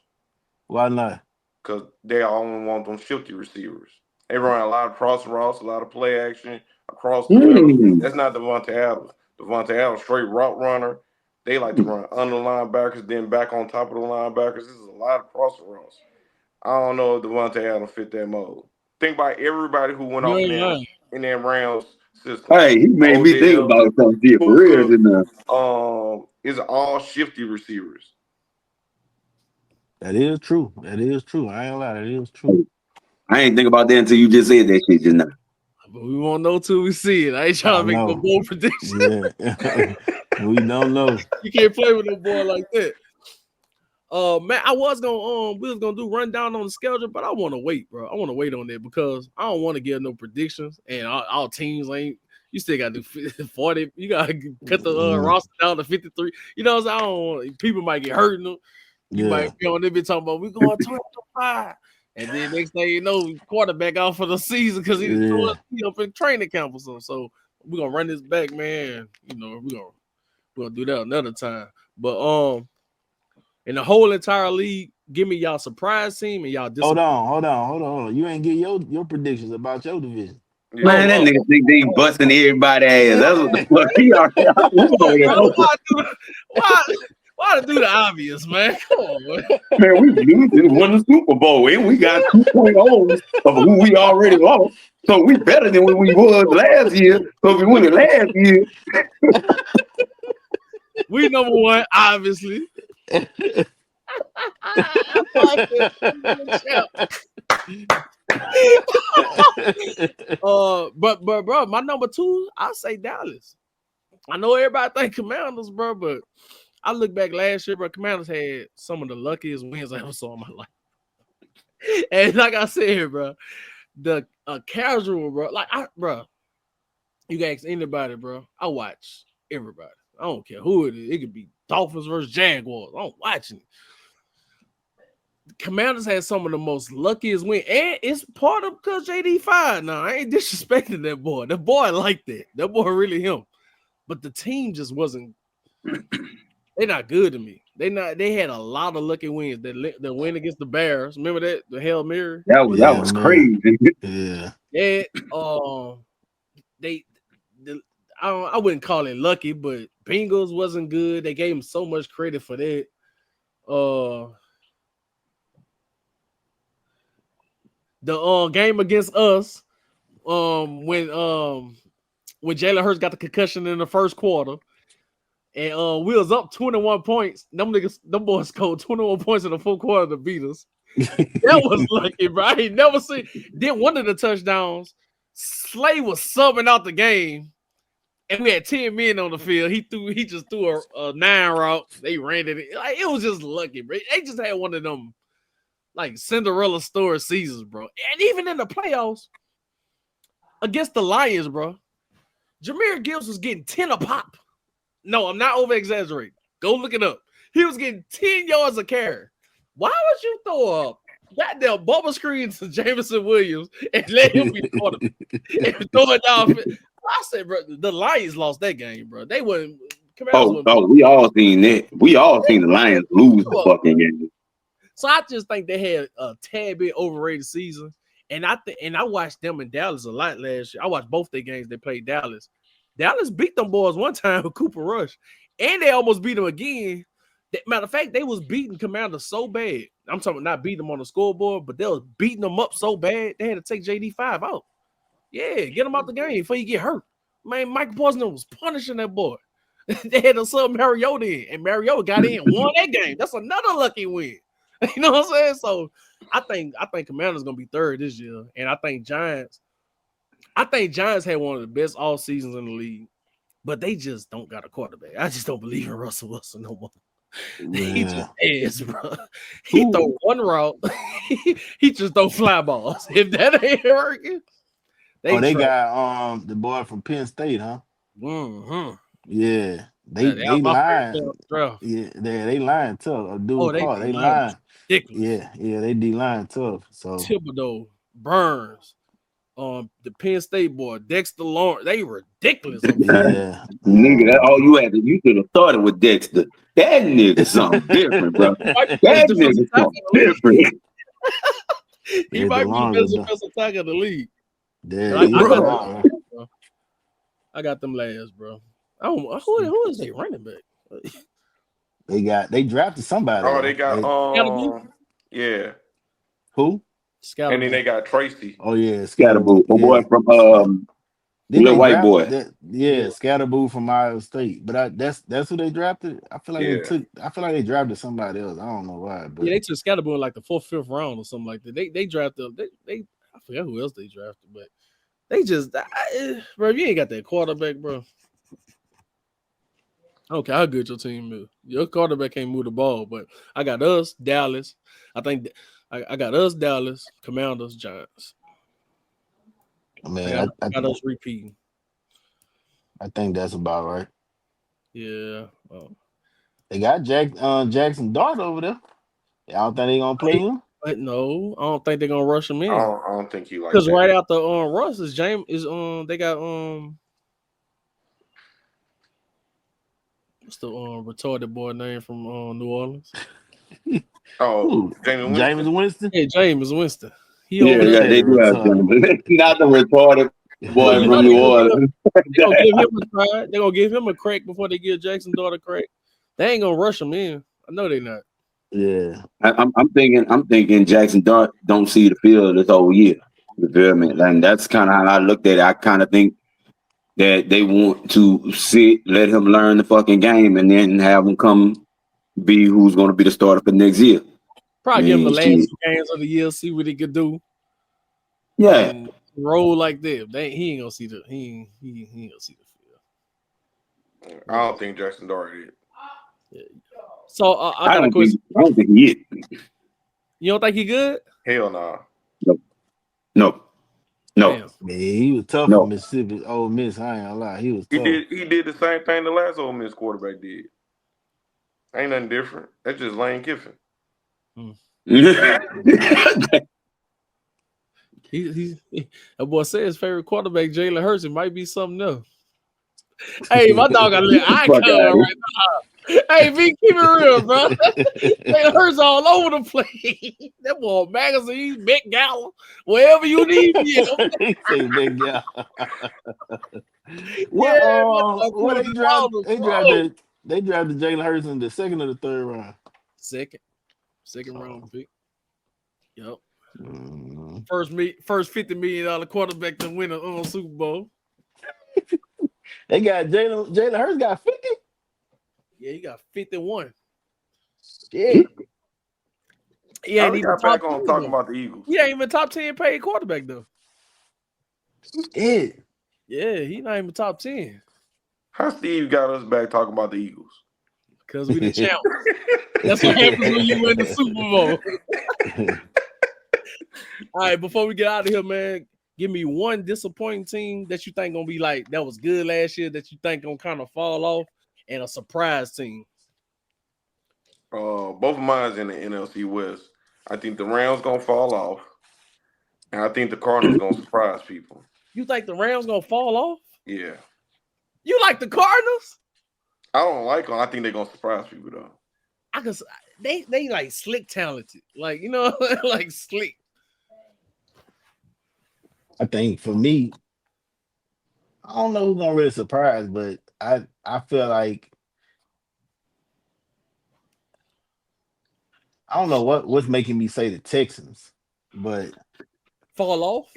Why not? Because they only want them shifty receivers. They run a lot of cross routes, a lot of play action across the middle. That's not Devontae Adams. Devontae Adams, straight route runner. They like to run under linebackers, then back on top of the linebackers. This is a lot of cross routes. I don't know if Devontae Adams fit that mold. Think about everybody who went off in that Rams system. Hey, he made me think about something for real. It's all shifty receivers. That is true. I ain't gonna lie. That is true. I ain't think about that until you just said that shit just now. But we won't know till we see it. I ain't trying to make no bold prediction. Yeah. We don't know. You can't play with no boy like that. Man, I was gonna we was gonna do rundown on the schedule, but I want to wait, bro. I want to wait on that because I don't want to give no predictions, and all teams ain't. You still got to do 40. You got to cut the roster down to 53. You know, so I don't want people might get hurt. You might be on there be talking about we going 25, and then next thing you know, quarterback out for the season because he was up in training camp or something. So we're gonna run this back, man. You know, we're gonna do that another time. But in the whole entire league, give me y'all surprise team and y'all hold on. You ain't get your predictions about your division. Yeah. Man, that nigga think they busting everybody's ass. That's what the fuck he are. Why to do the obvious, man? Come on, man. Man, we losing, won the Super Bowl, and we got 2.0 of who we already lost. So we better than what we was last year. So we won it last year. We number one, obviously. But bro, my number two, I say Dallas. I know everybody think Commanders, bro, but I look back last year, bro. Commanders had some of the luckiest wins I ever saw in my life. And like I said, bro, the casual, bro, you can ask anybody, bro. I watch everybody. I don't care who it is. It could be Dolphins versus Jaguars. I'm watching it. Commanders had some of the most luckiest wins, and it's part of because JD5. Now I ain't disrespecting that boy. That boy like that. That boy really him. But the team just wasn't. They're not good to me. They had a lot of lucky wins. That win against the Bears. Remember that the Hail Mary? That was crazy. Yeah. I wouldn't call it lucky, but Bengals wasn't good. They gave him so much credit for that. The game against us, when Jalen Hurts got the concussion in the first quarter, and we was up 21 points. Them boys scored 21 points in the full quarter to beat us. That was lucky, bro. I ain't never seen. Then one of the touchdowns, Slay was subbing out the game, and we had 10 men on the field. He just threw a 9 route. They ran it. Like, it was just lucky, bro. They just had one of them like Cinderella story seasons, bro. And even in the playoffs against the Lions, bro, Jahmyr Gibbs was getting 10 a pop. No, I'm not over exaggerating. Go look it up. He was getting 10 yards a carry. Why would you throw up goddamn bubble screen to Jameson Williams and let him be quarterback and throw it down? I said, bro, the Lions lost that game, bro. They wouldn't. We all seen that. We all seen the Lions lose the fucking game. So I just think they had a tad bit overrated season, and I watched them in Dallas a lot last year. I watched both their games. They played Dallas. Dallas beat them boys one time with Cooper Rush, and they almost beat them again. Matter of fact, they was beating Commanders so bad. I'm talking not beating them on the scoreboard, but they was beating them up so bad they had to take JD5 out. Yeah, get him out the game before you get hurt. Man, Michael Parsons was punishing that boy. They had to sub Mariota in, and Mariota got in, won that game. That's another lucky win. You know what I'm saying? So I think Commanders gonna be third this year, and I think Giants had one of the best all seasons in the league, but they just don't got a quarterback. I just don't believe in Russell Wilson no more. Yeah. He just is, bro. He throw one route. He just don't fly balls. If that ain't working, they got the boy from Penn State, huh? Mm-hmm. Yeah. They lying. Yeah, they lying tough. They lying. Ridiculous. Yeah, they lying tough. So Thibodeau, Burns, the Penn State boy, Dexter Lawrence, they ridiculous. Yeah. Nigga, that all you had to you could have started with Dexter. That nigga something different, bro. That nigga something different. He might be the best defensive tackle in the league. I got them last, bro. I don't know who is they running back. They drafted somebody. Oh, they got yeah. Who? Scatterboo. And then they got Tracy. Oh yeah, Scatterboo. A boy from little white boy. Scatterboo from Iowa State. But that's who they drafted. I feel like they drafted somebody else. I don't know why. But they took Scatterboo in like the 4th, 5th round or something like that. They drafted I forgot who else they drafted, but they just bro, you ain't got that quarterback, bro. Okay, how good your team is. Your quarterback can't move the ball, but I got us, Dallas. I think I got us, Dallas, Commanders, Giants. Man, I got us repeating. I think that's about right. Yeah. They got Jackson Dart over there. I don't think they gonna play him. But no, I don't think they're gonna rush him in. I don't think he like because that. right after Russ is James is they got what's the retarded boy name from New Orleans? James Winston. Yeah, James Winston. Yeah, they do have not the retarded boy from New Orleans. They're gonna give him a try. They're gonna give him a crack before they give Jackson Dart a crack. They ain't gonna rush him in. I know they're not. Yeah, I'm thinking Jackson Dart don't see the field this whole year. You feel me? And that's kind of how I looked at it. I kind of think that they want to let him learn the fucking game, and then have him come be who's going to be the starter for next year. Probably give him the last 2 games of the year, see what he could do. Yeah, and roll like that. He ain't gonna see the he ain't gonna see the field. I don't think Jackson Dart is. Yeah. So I got a question. I don't think he is. You don't think he good? Hell nah. No. Man, he was tough for Mississippi. Ole Miss, I ain't gonna lie, he was tough. He did the same thing the last Ole Miss quarterback did. Ain't nothing different. That's just Lane Kiffin. That boy said his favorite quarterback, Jalen Hurts. It might be something else. Hey, my dog got a little icon right now. Hey, keep it real, bro. Jalen Hurts all over the place. That boy magazine, Big Gala, wherever you need me. He say Big Gala. What they drafted Jalen Hurts in the second or the third round? Second round pick. Yep. First $50 million quarterback to win a Super Bowl. They got Jalen Hurts got 50. Yeah, he got 51. Yeah. He ain't even top 10 talking about the Eagles. He ain't even top 10 paid quarterback though. Yeah. Yeah, he not even top 10. How Steve got us back talking about the Eagles? Because we the champs. That's what happens when you win the Super Bowl. All right, before we get out of here, man, give me one disappointing team that you think gonna be like that was good last year that you think gonna kind of fall off, and a surprise team. Both of mine's in the NFC West. I think the Rams gonna fall off, and I think the Cardinals gonna surprise people. You think the Rams gonna fall off? Yeah. You like the Cardinals? I don't like them. I think they're gonna surprise people though. They like slick talented, like like slick. I think for me, I don't know who's gonna really surprise, but I feel like I don't know what's making me say the Texans, but fall off.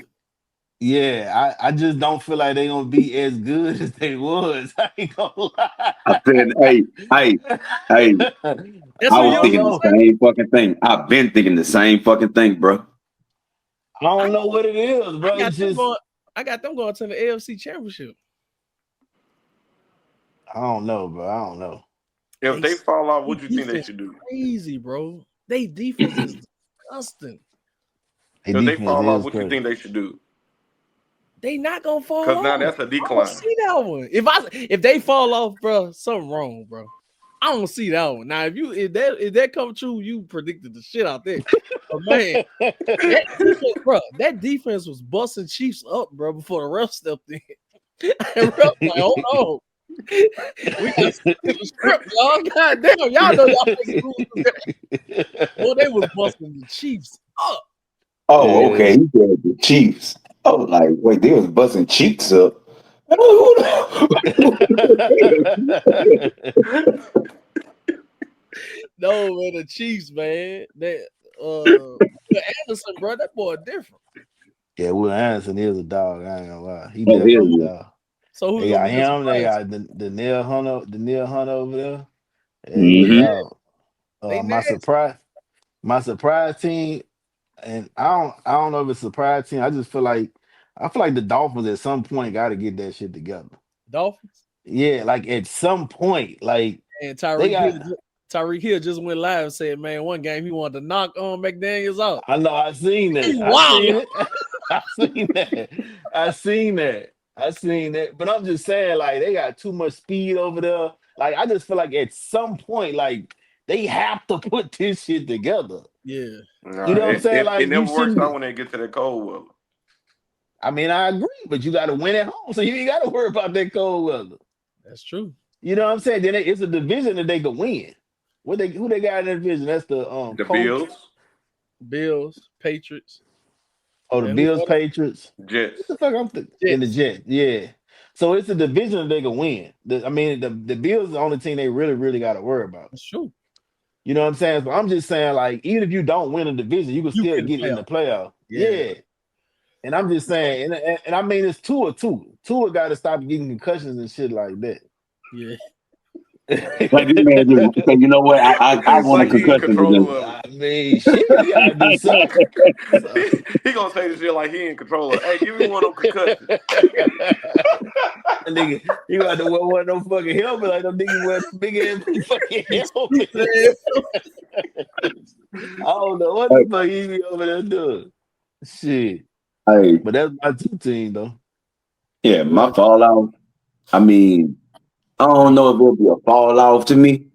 Yeah, I just don't feel like they're gonna be as good as they was. I ain't gonna lie. I said, hey. I was thinking the same fucking thing. I've been thinking the same fucking thing, bro. I don't know what it is, bro. I got them going to the AFC Championship. I don't know, bro. I don't know. If they fall off, what do you think they should do? Crazy, bro. They defense is disgusting. If they fall off, what do you think they should do? They not gonna fall off. Because now that's a decline. I don't see that one. If they fall off, bro, something wrong, bro. I don't see that one. Now, if that come true, you predicted the shit out there. But man, that defense was busting Chiefs up, bro, before the ref stepped in. And ref like, hold on. We got the script, y'all. God damn, y'all know y'all make rules today. Well, they was busting the Chiefs up. Oh, okay. He said the Chiefs. Oh, like, wait, they was busting cheeks up. No, man, the Chiefs, man. That Anderson, bro, that boy different. Yeah, Will Anderson is a dog. I ain't gonna lie. He definitely a dog. So who's they got him? They got the Neil Hunter over there. My surprise team, and I don't know if it's a surprise team. I feel like the Dolphins at some point got to get that shit together. Dolphins? Yeah, like at some point, like And they got. Tyreek Hill just went live and said, "Man, one game he wanted to knock on McDaniels out." I know. I seen that. I Wow. seen it. I seen that. I seen that. I seen that. But I'm just saying, like, they got too much speed over there. Like, I just feel like at some point, like, they have to put this shit together. Yeah. Nah, You know what I'm saying? it Like, never you works shouldn't. out when they get to the cold weather. I mean, I agree, but you got to win at home, so you ain't got to worry about that cold weather. That's true. You know what I'm saying? Then it's a division that they could win. Who they got in that division? That's the The Colts. Bills, Patriots. Oh, the Bills, Patriots. Jets. What the fuck I'm thinking? In the Jets, yeah. So it's a division that they can win. The Bills are the only team they really got to worry about. That's true. You know what I'm saying? So I'm just saying, like, even if you don't win a division, you can still get in the playoff. Yeah. And I'm just saying, and I mean, it's Tua too. Tua got to stop getting concussions and shit like that. Yeah. Like this man just say, you know what? I want like a concussion again. I mean, shit, you gotta do something. He gonna say this shit like he in control of. Hey, give me one of them concussions. Nigga, you got to wear one of them fucking helmets like them niggas wear them big ass fucking helmets. I don't know what the fuck he be over there doing. Shit. Hey, but that's my 2 team though. Yeah, my fallout. I mean, I don't know if it'll be a fallout to me,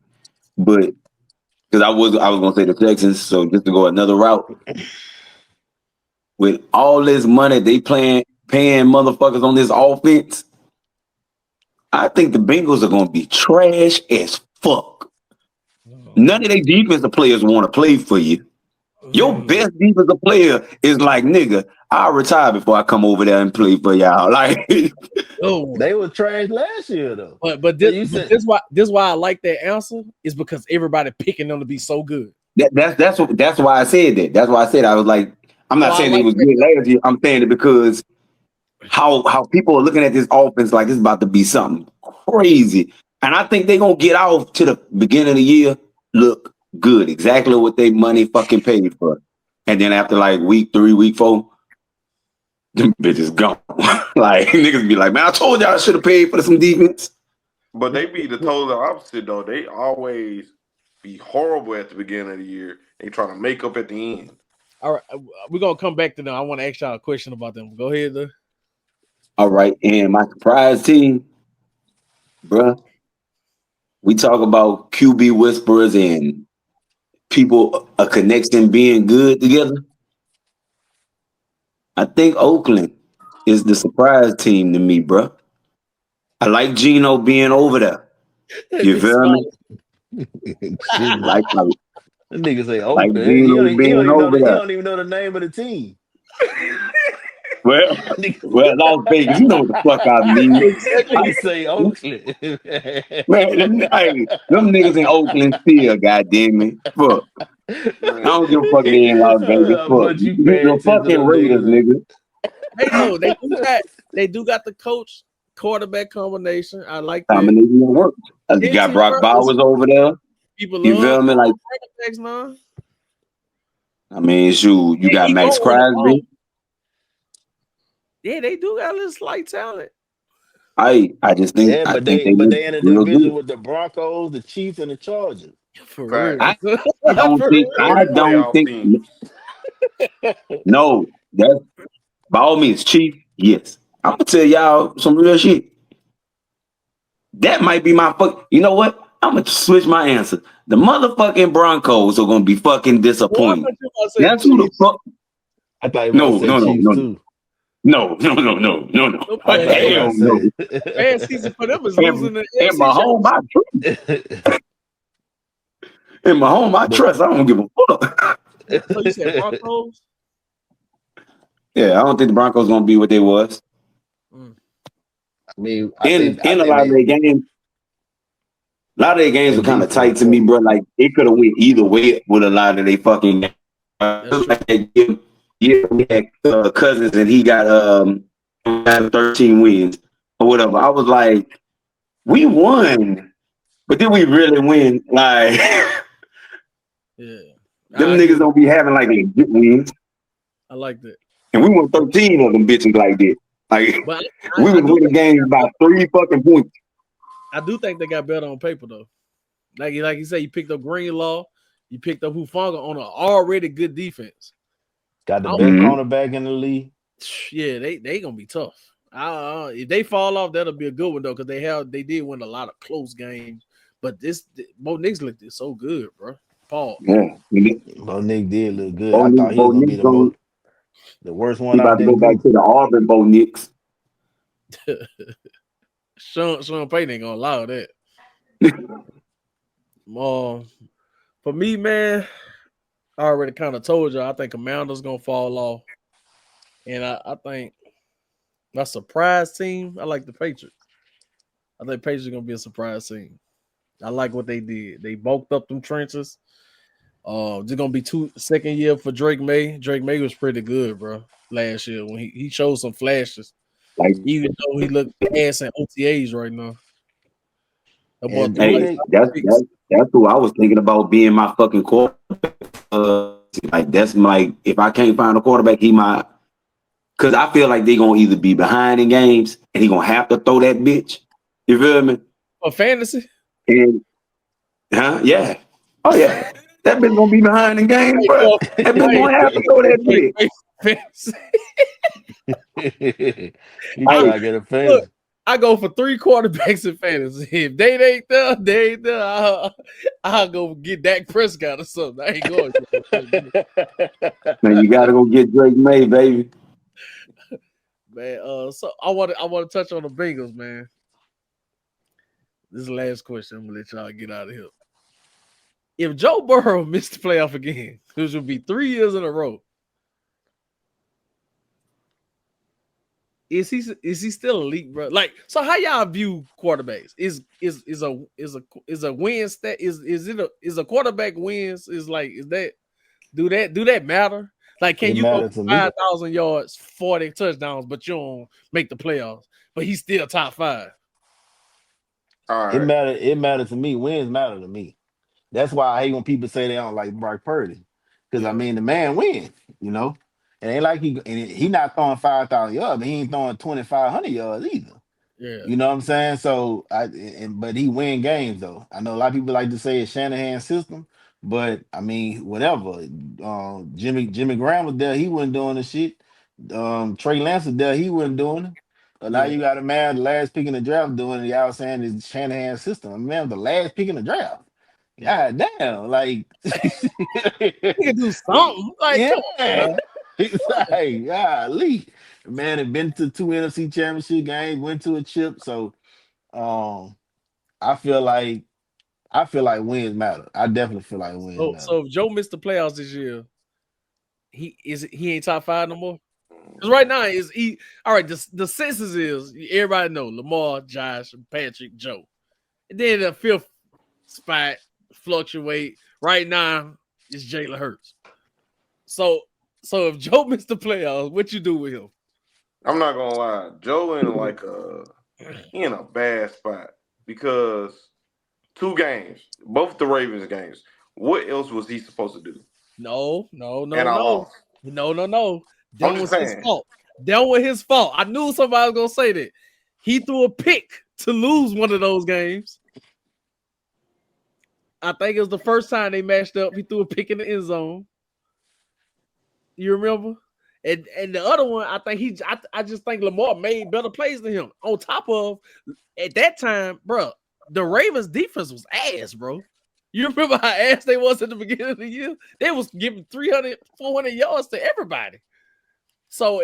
but because I was gonna say the Texans. So just to go another route, with all this money they paying motherfuckers on this offense, I think the Bengals are gonna be trash as fuck. None of their defensive players want to play for you. Your best defensive player is like, nigga, I'll retire before I come over there and play for y'all. Like, they were trash last year though. But this why I like that answer is because everybody picking them to be so good. That's why I said that. That's why I said I was like, I'm not saying it was good last year. I'm saying it because how people are looking at this offense like it's about to be something crazy. And I think they're gonna get off to the beginning of the year, look good, exactly what they money fucking paid for. And then after like week 3, week 4, them bitches gone. Like niggas be like, man, I told y'all I should have paid for some defense. But they be the total opposite though. They always be horrible at the beginning of the year. They try to make up at the end. All right, we're gonna come back to them. I want to ask y'all a question about them. Go ahead, though. All right, and my surprise team, bruh. We talk about QB whisperers and people a connection being good together. I think Oakland is the surprise team to me, bruh. I like Geno being over there. You feel me? Like that nigga say Oakland. Like he don't even know the name of the team. Well, Las Vegas, you know what the fuck I mean. I say Oakland. Man, them niggas in Oakland still, goddamn it. Fuck. I don't give a fuck they in Las Vegas. Fuck. The fucking Raiders, nigga. Hey, no, they do got the coach quarterback combination. I like that. Combination of work. You got Brock Bowers over there. People you feel me? Like, now. I mean, shoot, you got Max Crosby. Yeah, they do got a little slight talent. I just think, but they in a division with the Broncos, the Chiefs, and the Chargers. For real. I don't think. No, that's by all means, Chief. Yes, I'm gonna tell y'all some real shit. That might be my fuck. You know what? I'm gonna switch my answer. The motherfucking Broncos are gonna be fucking disappointed. That's who the fuck. I thought you were saying Chiefs too. No. Hell no. Bad season for them is losing the in my home, I trust. I don't give a fuck. So you said Broncos? Yeah, I don't think the Broncos gonna be what they was. I mean, in a lot of their games. A lot of their games were kind of tight to me, bro. Like it could have went either way with a lot of they fucking games. Yeah, we had Cousins and he got 13 wins or whatever. I was like, we won, but did we really win? Like, yeah, them niggas don't be having like legit wins. I like that. And we won 13 of them bitches like that. Like we was winning games by 3 fucking points. I do think they got better on paper though. Like you say, you picked up Greenlaw, you picked up Hufanga on an already good defense. Got the best cornerback in the league. Yeah, they gonna be tough. If they fall off, that'll be a good one though, because they did win a lot of close games. But Bo Nix looked so good, bro. Paul. Yeah. Bo Nix did look good. I thought he was gonna be the worst one out there. there. About to go back to the Auburn Bo Nix. Sean Payton ain't gonna allow that. For me, man, I already kind of told you I think Commanders gonna fall off, and I think my surprise team. I like the Patriots. I think Patriots are gonna be a surprise team. I like what they did. They bulked up them trenches. They're gonna be second year for Drake May. Drake May was pretty good, bro, last year when he showed some flashes. Like, even though he looked ass in OTAs right now. That's who I was thinking about being my fucking quarterback. Like that's like if I can't find a quarterback, he might. Because I feel like they're gonna either be behind in games and he gonna have to throw that bitch. You feel me? For fantasy? And yeah. Oh yeah. That bitch gonna be behind in games, bro. That bitch gonna have to throw that bitch. You gotta get a fantasy. I go for 3 quarterbacks in fantasy. If they ain't there, I'll go get Dak Prescott or something. I ain't going. Man, you gotta go get Drake May, baby. Man, so I want to touch on the Bengals, man. This is the last question. I'm gonna let y'all get out of here. If Joe Burrow missed the playoff again, which would be 3 years in a row, is he still elite, bro? Like, so how y'all view quarterbacks? Is a win stat? Is a quarterback wins? Do that matter? Like, can you go 5,000 yards, 40 touchdowns, but you don't make the playoffs, but he's still top 5? All right. It matters to me. Wins matter to me. That's why I hate when people say they don't like Brock Purdy. Because I mean the man wins, you know. It ain't like he not throwing 5,000 yards, but he ain't throwing 2,500 yards either. Yeah. You know what I'm saying? So but he win games though. I know a lot of people like to say it's Shanahan's system, but I mean, whatever. Jimmy Graham was there, he wasn't doing the shit. Trey Lance was there, he wasn't doing it. But now you got a man the last pick in the draft doing it. Y'all saying it's Shanahan's system. I mean, the last pick in the draft. God damn, like he can do something. Like, yeah. Like, golly. Man had been to 2 NFC championship games, went to a chip. So I feel like wins matter. I definitely feel like wins matter. So if Joe missed the playoffs this year, he ain't top 5 no more. Because right now all right, the census is everybody know Lamar, Josh, Patrick, Joe. And then the 5th spot fluctuate. Right now, it's Jalen Hurts. So if Joe missed the playoffs, what you do with him? I'm not gonna lie, Joe in a bad spot because 2 games, both the Ravens games. What else was he supposed to do? No. And I lost. No. That was his fault. That was his fault. I knew somebody was gonna say that. He threw a pick to lose one of those games. I think it was the first time they matched up. He threw a pick in the end zone. You remember? And the other one, I just think Lamar made better plays than him. On top of, at that time, bro, the Ravens defense was ass, bro. You remember how ass they was at the beginning of the year? They was giving 300, 400 yards to everybody. So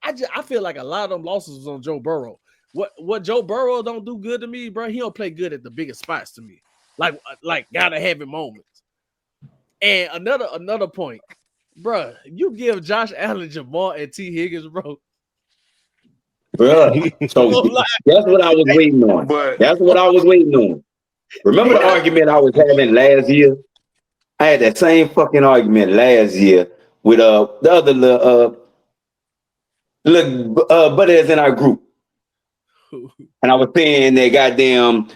I feel like a lot of them losses was on Joe Burrow. What Joe Burrow don't do good to me, bro, he don't play good at the biggest spots to me. Like gotta have it moments. And another point, bro, you give Josh Allen, Jamal, and T. Higgins, bro. So that's what I was waiting on. That's what I was waiting on. Remember the argument I was having last year? I had that same fucking argument last year with the other buddy that's in our group. And I was saying that goddamn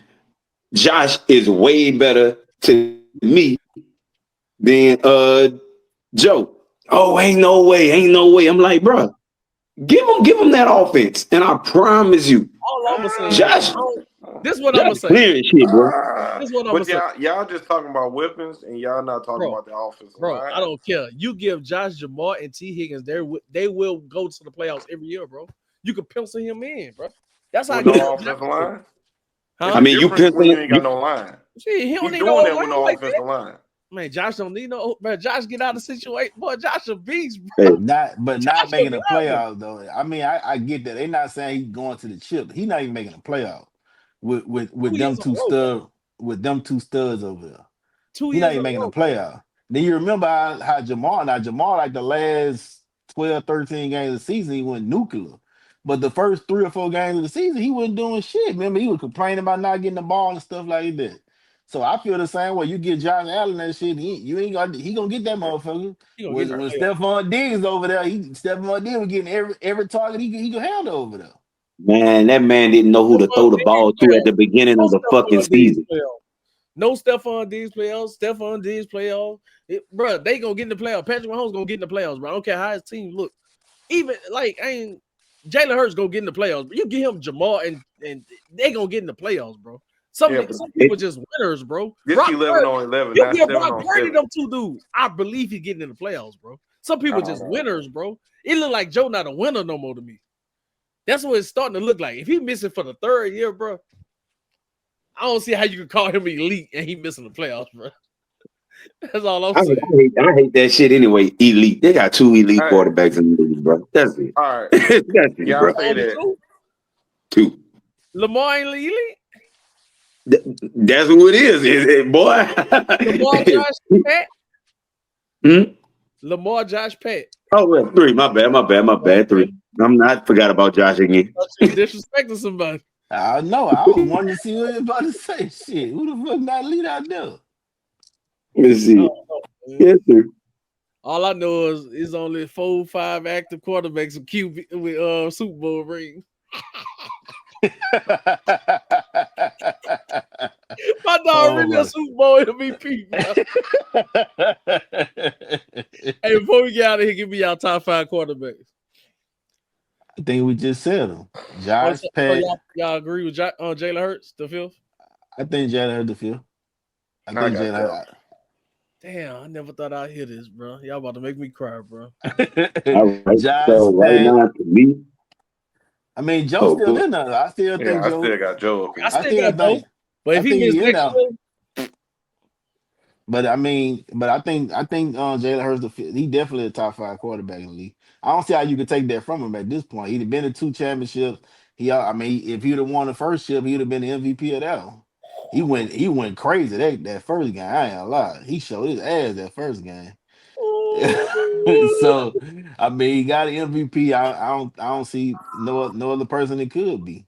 Josh is way better to me than Joe. Oh, ain't no way. I'm like, bro, give him that offense, and I promise you, all I'm saying, Josh. This is what I'm gonna say. Clear shit, bro. This is what I'm gonna say. Y'all just talking about weapons, and y'all not talking about the offensive line. I don't care. You give Josh Jamar and T. Higgins, they will go to the playoffs every year, bro. You can pencil him in, bro. That's how no offensive line. Huh? I mean, you when you ain't got no line. See, he don't He's need doing no that with no like offensive line. Man, Josh don't need no. Man, Josh get out of the situation. Boy, Josh a beast, bro. Hey, not Josh making the gonna be out playoffs though. I mean, I get that they're not saying he's going to the chip. He's not even making a playoff with 2 them years in a row, studs with them 2 studs over there. 2 He's years not in even a making row. a playoff. Then you remember how Jamar like the last 12, 13 games of the season, he went nuclear. But the first 3 or 4 games of the season, he wasn't doing shit. Remember, he was complaining about not getting the ball and stuff like that. So I feel the same way. You get Josh Allen that shit, he gonna get that motherfucker. When Stephon Diggs over there, Stephon Diggs was getting every target he could handle over there. Man, that man didn't know who to throw the ball to at the beginning of the fucking season. No Stephon Diggs playoffs. Stephon Diggs playoffs. Bro, they gonna get in the playoffs. Patrick Mahomes gonna get in the playoffs, bro. I don't care how his team look. Even like Jalen Hurts gonna get in the playoffs, but you give him Jamar and they gonna get in the playoffs, bro. Some people just winners, bro. This 11-11. You give Brock Purdy them 2 dudes. I believe he's getting in the playoffs, bro. Some people just winners, bro. It look like Joe not a winner no more to me. That's what it's starting to look like. If he missing for the 3rd year, bro, I don't see how you can call him elite and he missing the playoffs, bro. That's all I'm saying. I hate that shit anyway. Elite. They got 2 elite quarterbacks in the league, bro. That's it. All right. That's it, y'all bro. say that. 2. Lamar ain't elite? That's who it is, boy. Lamar, Josh, Pat? Lamar, Josh, Pat. Oh, well, 3. My bad. 3. I'm not forgot about Josh again. Disrespecting somebody. I know. I was wanting to see what he was about to say. Shit, who the fuck not lead out there? Let's see. Yes, sir. All I know is it's only 4, 5 active quarterbacks with QB with Super Bowl rings. My dog really a Super Bowl MVP, bro. Hey, before we get out of here, give me y'all top 5 quarterbacks. I think we just said them. Josh, Pat. Y'all agree with Jalen Hurts, the 5th? I think Jalen Hurts the 5th. I think Jalen Hurts. Damn, I never thought I'd hear this, bro. Y'all about to make me cry, bro. All right. So right now, to me, I mean, Joe's still in there. I still think Joe. I still got Joe. I still got Joe. But if he missed next year, but I think Jalen Hurts the 5th. He definitely a top 5 quarterback in the league. I don't see how you could take that from him at this point. He'd have been to 2 championships. If he'd have won the first chip, he'd have been the MVP of that one. He went crazy that first game. I ain't gonna lie. He showed his ass that first game. So I mean, he got an MVP. I don't see no other person it could be.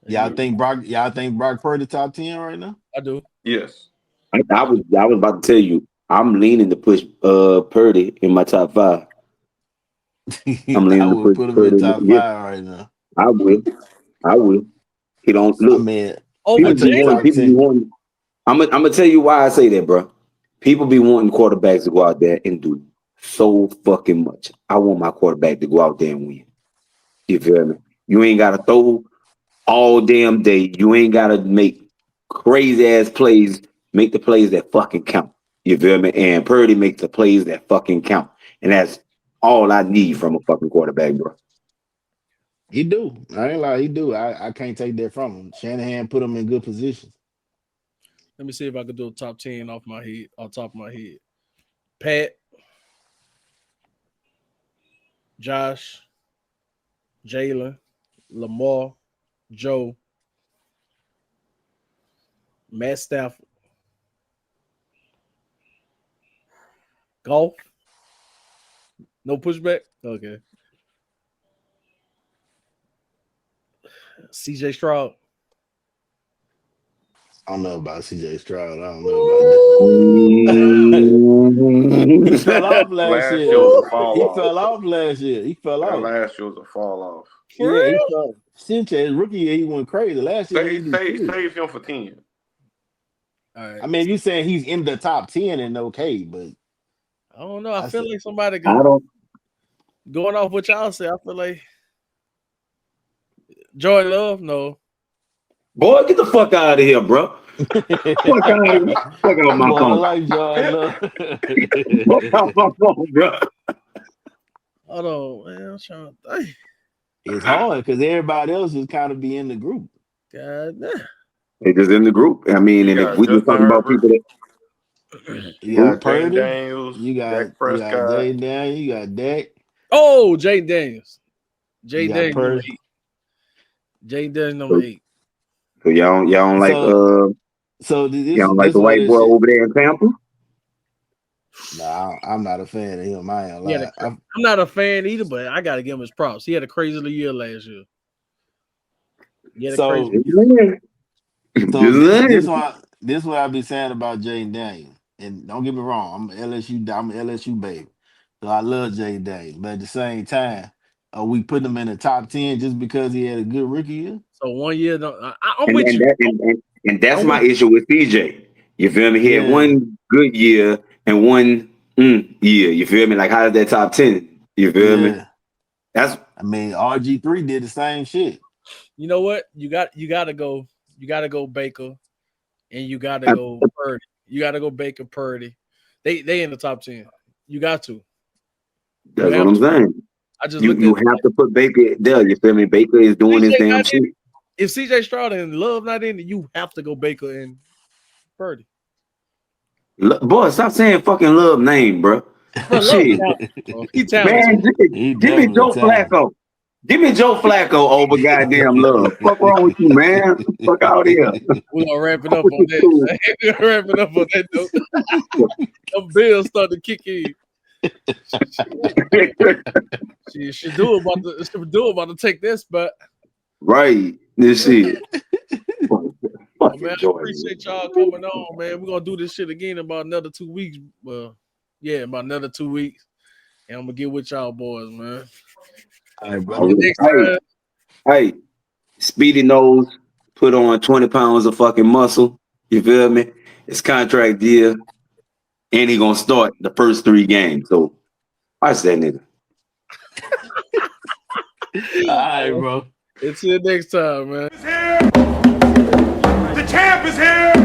Y'all think Brock Purdy top 10 right now? I do. Yes. I was about to tell you, I'm leaning to push Purdy in my top 5. I'm leaning to put him in top 5 right now. I will. He don't look. I mean, people be wanting. I'm gonna tell you why I say that, bro. People be wanting quarterbacks to go out there and do so fucking much. I want my quarterback to go out there and win. You feel me? You ain't gotta throw all damn day. You ain't gotta make crazy ass plays. Make the plays that fucking count. You feel me? And Purdy makes the plays that fucking count. And that's all I need from a fucking quarterback, bro. He do. I ain't lie, he do. I can't take that from him. Shanahan put him in good positions. Let me see if I can do a top 10 off top of my head. Pat, Josh, Jalen, Lamar, Joe, Matt Stafford, Golf. No pushback? Okay. CJ Stroud. I don't know about CJ Stroud. I don't know about that. He fell off last year. He fell off last year. Last year was a fall off. Yeah, he fell. Since his rookie year, he went crazy. Last year, save him for 10. All right. I mean, if you saying he's in the top 10 and okay, but I don't know. I feel like somebody going off what y'all say. I feel like Jordan Love, no. Boy, get the fuck out of here, bro. Fuck out of here. Fuck out my Boy, I phone. like Jordan Love. Fuck out my phone, bro. Hold on, man. I'm trying to think. It's hard because everybody else is kind of be in the group. God damn. They just in the group. I mean, and if we just talking about people that You got Jane Purdy, Daniels, you got Dak Prescott. Jay Daniels, you got Dak. Oh, Jay Daniels. Jay You got Daniels number Purdy. 8. Jay Daniels number 8. so y'all don't like So this y'all don't like this the what white it boy shit. over there in Tampa? Nah, I'm not a fan of him. I ain't lie. I'm not a fan either, but I gotta give him his props. He had a crazy year last year. So this what I be saying about Jaden Daniels. And don't get me wrong, I'm an LSU baby. So I love Jaden Daniels. But at the same time, are we putting him in the top 10 just because he had a good rookie year? So 1 year, I'm with you. And that's my issue with CJ. You feel me? He had one good year and one year. You feel me? Like, how is that top 10? You feel me? I mean, RG3 did the same shit. You know what? You got to go Baker, and you got to go Purdy. You got to go Baker, Purdy. They in the top 10. You got to. That's what I'm saying. I just you have to put Baker there. You feel me? Baker is doing his damn shit. If CJ Stroud and Love not in it, you have to go Baker and Purdy. Boy, stop saying fucking Love name, bro. Shit. He talented. Man, give me Joe Flacco. Give me Joe Flacco over goddamn Love. Fuck wrong with you, man? Fuck out of here. We're gonna wrap it up on that. We're gonna wrap it up on that note. Them bills start to kick in. She do about to take this, but right. This shit. Man, I appreciate y'all coming on, man. We're gonna do this shit again in about another 2 weeks. Well, yeah, about another 2 weeks. And I'm gonna get with y'all boys, man. All right, brother. Hey, Speedy knows put on 20 pounds of fucking muscle. You feel me? It's contract deal. And he gonna start the first 3 games. So watch that nigga. All right, bro. Until next time, man. The champ is here.